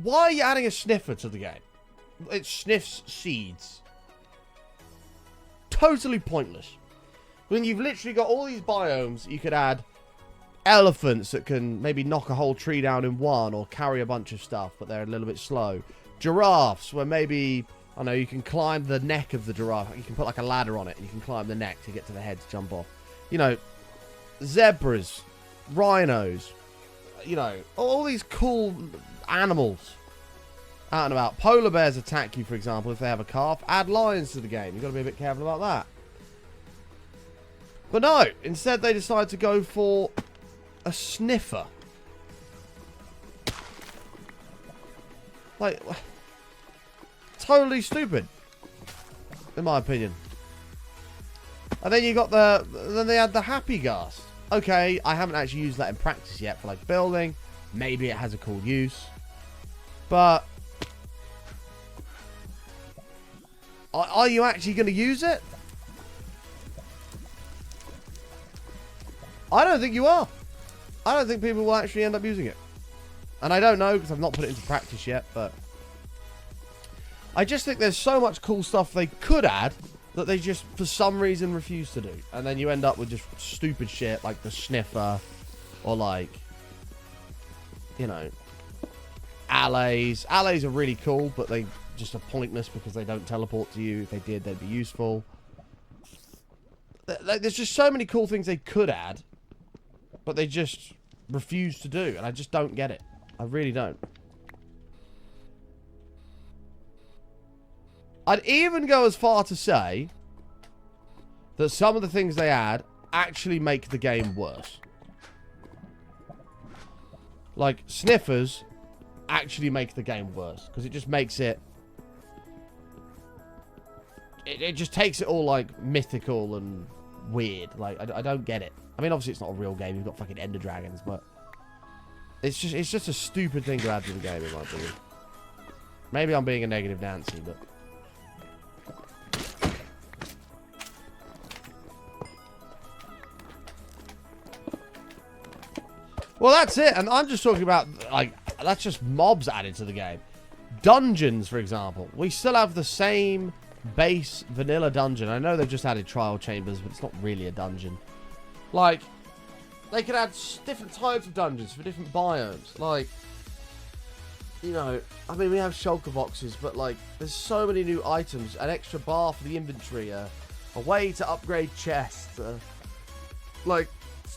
Why are you adding a sniffer to the game? It sniffs seeds. Totally pointless. When you've literally got all these biomes, you could add elephants that can maybe knock a whole tree down in one or carry a bunch of stuff, but they're a little bit slow. Giraffes, where maybe, I don't know, you can climb the neck of the giraffe. You can put like a ladder on it and you can climb the neck to get to the head to jump off. You know, zebras, rhinos, you know, all these cool animals out and about. Polar bears attack you, for example, if they have a calf. Add lions to the game. You've got to be a bit careful about that. But no, instead they decide to go for a sniffer. Like, totally stupid, in my opinion. And then you got then they had the happy gas. Okay, I haven't actually used that in practice yet for like building. Maybe it has a cool use. But are you actually going to use it? I don't think you are. I don't think people will actually end up using it. And I don't know because I've not put it into practice yet, but I just think there's so much cool stuff they could add that they just, for some reason, refuse to do. And then you end up with just stupid shit like the sniffer or like, you know, allays. Allays are really cool, but they just are pointless because they don't teleport to you. If they did, they'd be useful. There's just so many cool things they could add, but they just refuse to do. And I just don't get it. I really don't. I'd even go as far to say that some of the things they add actually make the game worse. Like, sniffers actually make the game worse. Because it just makes it... It just takes it all, like, mythical and weird. Like, I don't get it. I mean, obviously it's not a real game. You've got fucking ender dragons, but... It's just a stupid thing to add to the game, in my opinion. Maybe I'm being a negative Nancy, but... Well, that's it. And I'm just talking about, like, that's just mobs added to the game. Dungeons, for example. We still have the same base vanilla dungeon. I know they've just added trial chambers, but it's not really a dungeon. Like, they could add different types of dungeons for different biomes. Like, you know, I mean, we have shulker boxes, but, like, there's so many new items. An extra bar for the inventory. A way to upgrade chests. Like...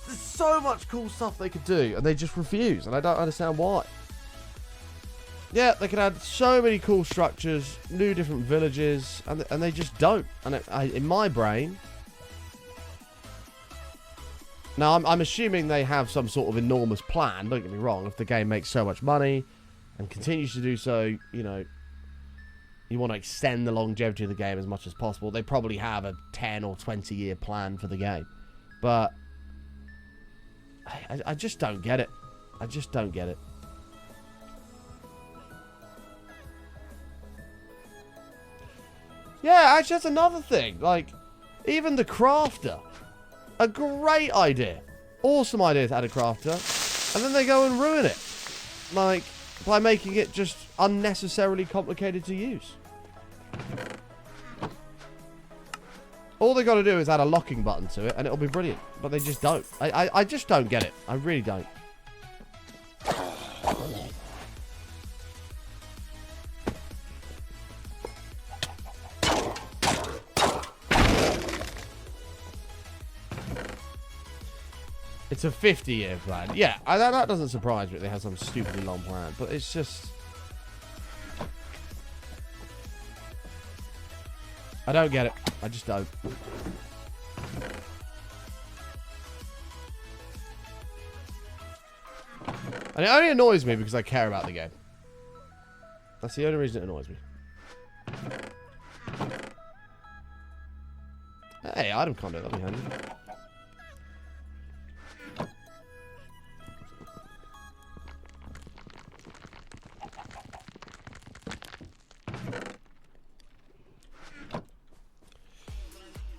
There's so much cool stuff they could do, and they just refuse, and I don't understand why. Yeah, they could add so many cool structures, new different villages, and they just don't. And in my brain, Now, I'm assuming they have some sort of enormous plan. Don't get me wrong. If the game makes so much money and continues to do so, you know, you want to extend the longevity of the game as much as possible. They probably have a 10 or 20 year plan for the game. But I just don't get it. I just don't get it. Yeah, actually, that's another thing. Like, even the crafter. A great idea. Awesome idea to add a crafter. And then they go and ruin it. Like, by making it just unnecessarily complicated to use. All they got to do is add a locking button to it, and it'll be brilliant. But they just don't. I just don't get it. I really don't. It's a 50-year plan. Yeah, that doesn't surprise me. They have some stupidly long plan, but it's just... I don't get it. I just don't. And it only annoys me because I care about the game. That's the only reason it annoys me. Hey, item content. That'll be handy.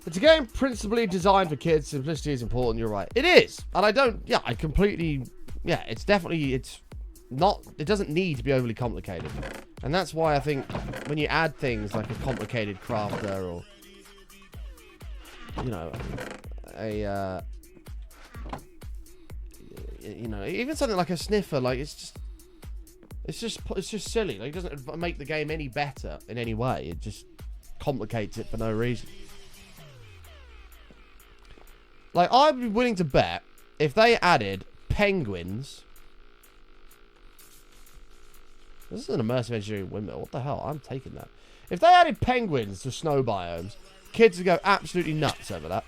It's a game principally designed for kids. Simplicity is important. You're right. It is. And I don't... Yeah, I completely... Yeah, it's definitely... It's not... It doesn't need to be overly complicated. And that's why I think when you add things like a complicated crafter or... You know... A... You know, even something like a sniffer, like, it's just silly. Like, it doesn't make the game any better in any way. It just complicates it for no reason. Like, I'd be willing to bet if they added penguins... This is an immersive engineering windmill. What the hell? I'm taking that. If they added penguins to snow biomes, kids would go absolutely nuts over that.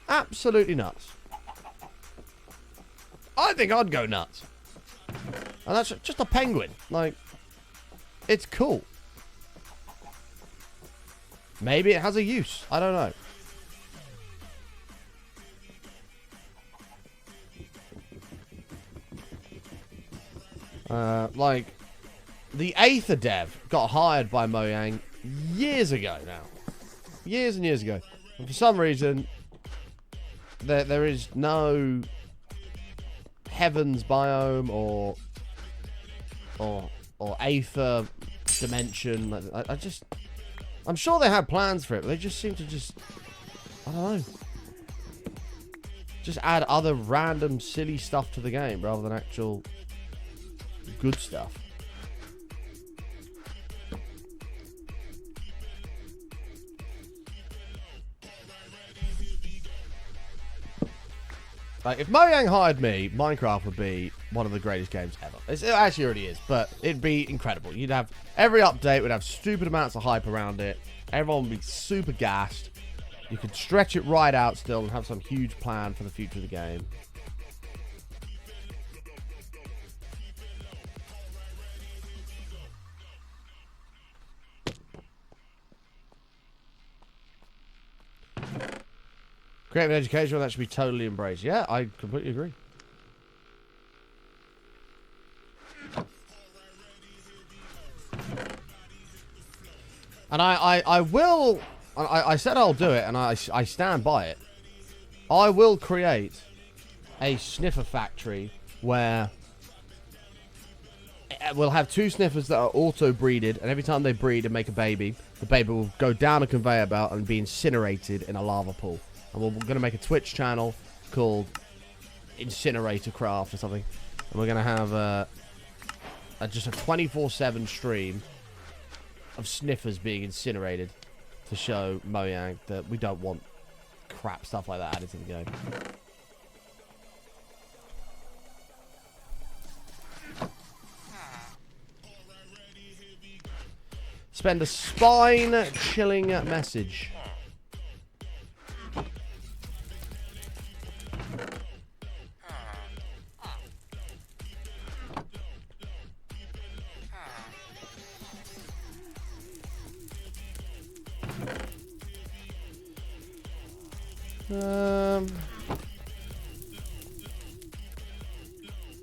Absolutely nuts. I think I'd go nuts. And that's just a penguin. Like, it's cool. Maybe it has a use. I don't know. Like, the Aether dev got hired by Mojang years ago now. Years and years ago. And for some reason, there is no Heavens biome or Aether dimension. I'm sure they had plans for it, but they just seem to I don't know. Just add other random silly stuff to the game rather than actual good stuff. Like, if Mojang hired me, Minecraft would be one of the greatest games ever. It actually already is, but it'd be incredible. You'd have every update would have stupid amounts of hype around it. Everyone would be super gassed. You could stretch it right out still and have some huge plan for the future of the game. Creative and educational, that should be totally embraced. Yeah, I completely agree. And I will... I said I'll do it, and I stand by it. I will create a sniffer factory where we'll have 2 sniffers that are auto-breeded, and every time they breed and make a baby, the baby will go down a conveyor belt and be incinerated in a lava pool. And we're going to make a Twitch channel called Incinerator Craft or something. And we're going to have just a 24/7 stream of sniffers being incinerated to show Mojang that we don't want crap stuff like that added to the game. Spend a spine-chilling message.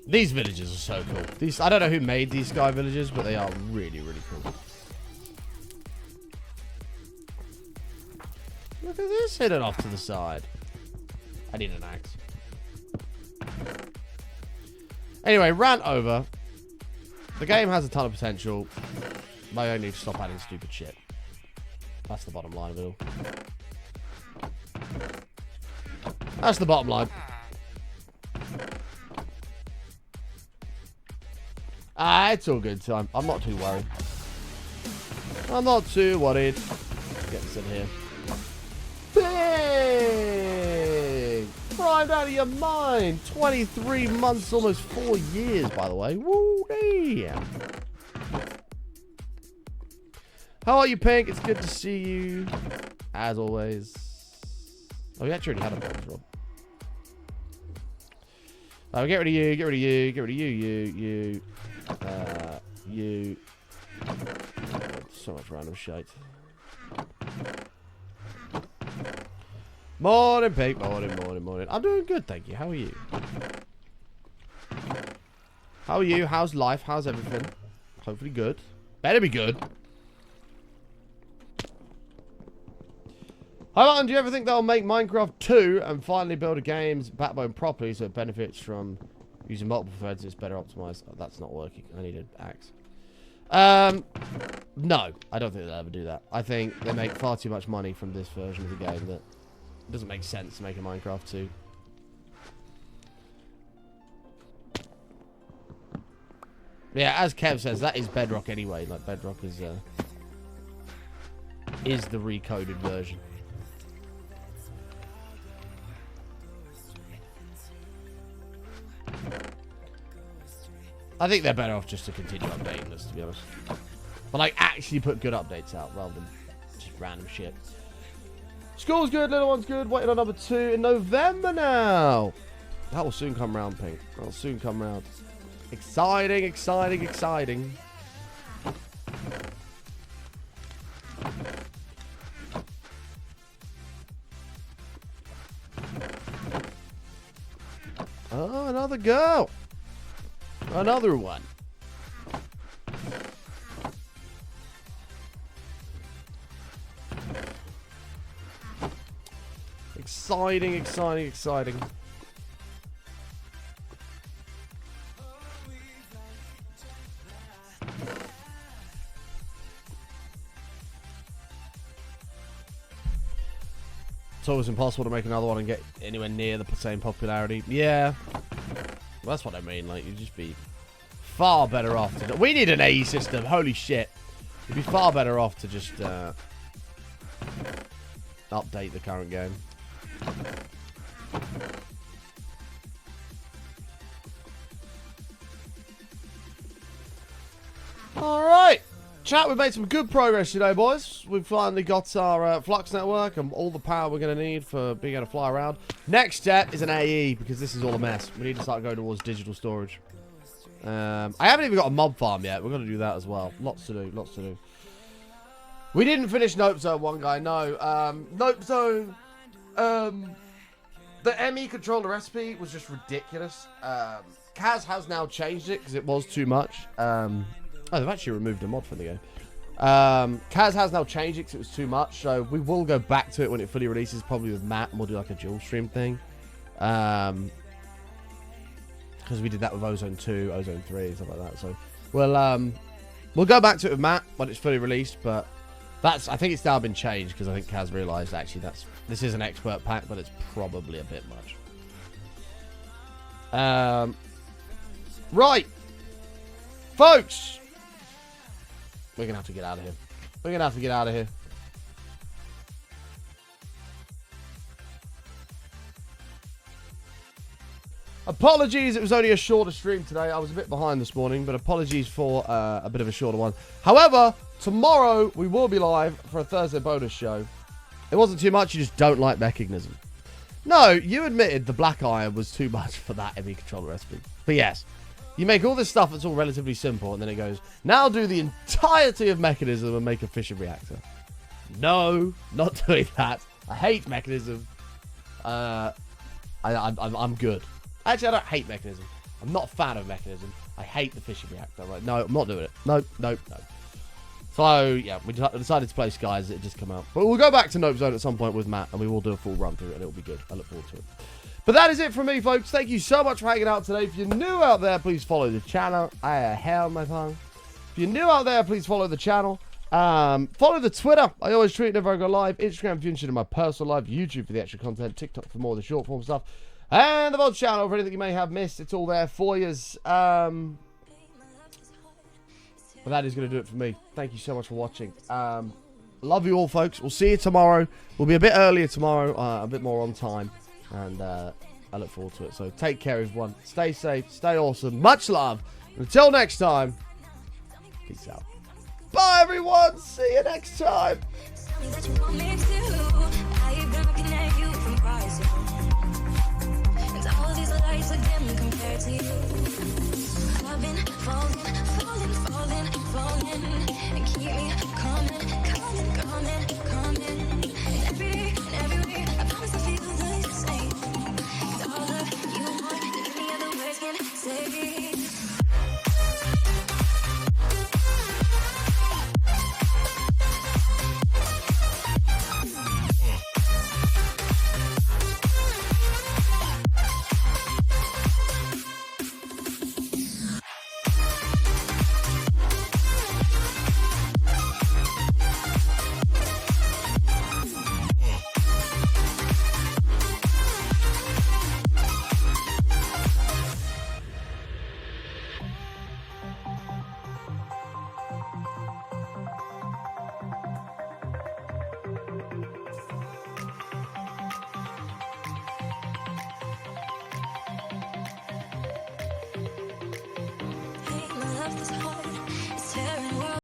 These villages are so cool. These, I don't know who made these sky villages, but they are really, really cool. Look at this hidden off to the side. I need an axe. Anyway, rant over. The game has a ton of potential. But I only need to stop adding stupid shit. That's the bottom line of it all. That's the bottom line. It's all good, so I'm not too worried. I'm not too worried. Let's get this in here. Big! Fried out of your mind! 23 months, almost 4 years, by the way. Woo damn! How are you, Pink? It's good to see you. As always. Oh, we actually already had a box roll. Get rid of you, get rid of you, get rid of you, you. So much random shite. Morning, Pete. Morning. I'm doing good, thank you. How are you? How are you? How's life? How's everything? Hopefully good. Better be good. Hi, Martin. Do you ever think they'll make Minecraft 2 and finally build a game's backbone properly so it benefits from using multiple threads? It's better optimized. Oh, that's not working. I need an axe. No, I don't think they'll ever do that. I think they make far too much money from this version of the game that it doesn't make sense to make a Minecraft 2. Yeah, as Kev says, that is Bedrock anyway. Like, Bedrock is the recoded version. I think they're better off just to continue updating this, to be honest. But, like, actually put good updates out rather than just random shit. School's good, little one's good. Waiting on number 2 in November now. That will soon come round, Pink. That will soon come round. Exciting, exciting, exciting. Oh, another girl. Another one. Exciting, exciting, exciting. It's always impossible to make another one and get anywhere near the same popularity. Yeah. Well, that's what I mean. Like, you'd just be far better off to... We need an AE system. Holy shit. You'd be far better off to just update the current game. Alright. Chat, we've made some good progress today, boys. We've finally got our Flux network and all the power we're going to need for being able to fly around. Next step is an AE, because this is all a mess. We need to start going towards digital storage. I haven't even got a mob farm yet. We're going to do that as well. Lots to do, lots to do. We didn't finish Nope Zone 1, guy. No. Nope Zone... the ME controller recipe was just ridiculous. Kaz has now changed it because it was too much. Oh, they've actually removed a mod from the game. Kaz has now changed it because it was too much. So we will go back to it when it fully releases, probably with Matt, and we'll do like a dual stream thing. Because we did that with Ozone 2, Ozone 3, stuff like that. So we'll go back to it with Matt when it's fully released. But I think it's now been changed because I think Kaz realised actually this is an expert pack, but it's probably a bit much. Right, folks. We're going to have to get out of here. We're going to have to get out of here. Apologies, it was only a shorter stream today. I was a bit behind this morning, but apologies for a bit of a shorter one. However, tomorrow we will be live for a Thursday bonus show. It wasn't too much, you just don't like mechanism. No, you admitted the black iron was too much for that ME controller recipe. But yes. You make all this stuff that's all relatively simple, and then it goes, now do the entirety of mechanism and make a fission reactor. No, not doing that. I hate mechanism. I'm good. Actually, I don't hate Mechanism. I'm not a fan of Mechanism. I hate the fishing reactor. Right? No, I'm not doing it. No. So, yeah, we decided to play Skies. It just come out. But we'll go back to Nope Zone at some point with Matt, and we will do a full run through it, and it'll be good. I look forward to it. But that is it from me, folks. Thank you so much for hanging out today. If you're new out there, please follow the channel. I held my tongue. If you're new out there, please follow the channel. Follow the Twitter. I always tweet whenever I go live. Instagram if you're interested in my personal life. YouTube for the extra content. TikTok for more of the short form stuff. And the VODs channel for anything you may have missed. It's all there for you. But that is going to do it for me. Thank you so much for watching. Love you all, folks. We'll see you tomorrow. We'll be a bit earlier tomorrow. A bit more on time. And I look forward to it. So take care, everyone. Stay safe. Stay awesome. Much love. Until next time. Peace out. Bye, everyone. See you next time. I've been falling, falling, falling, falling.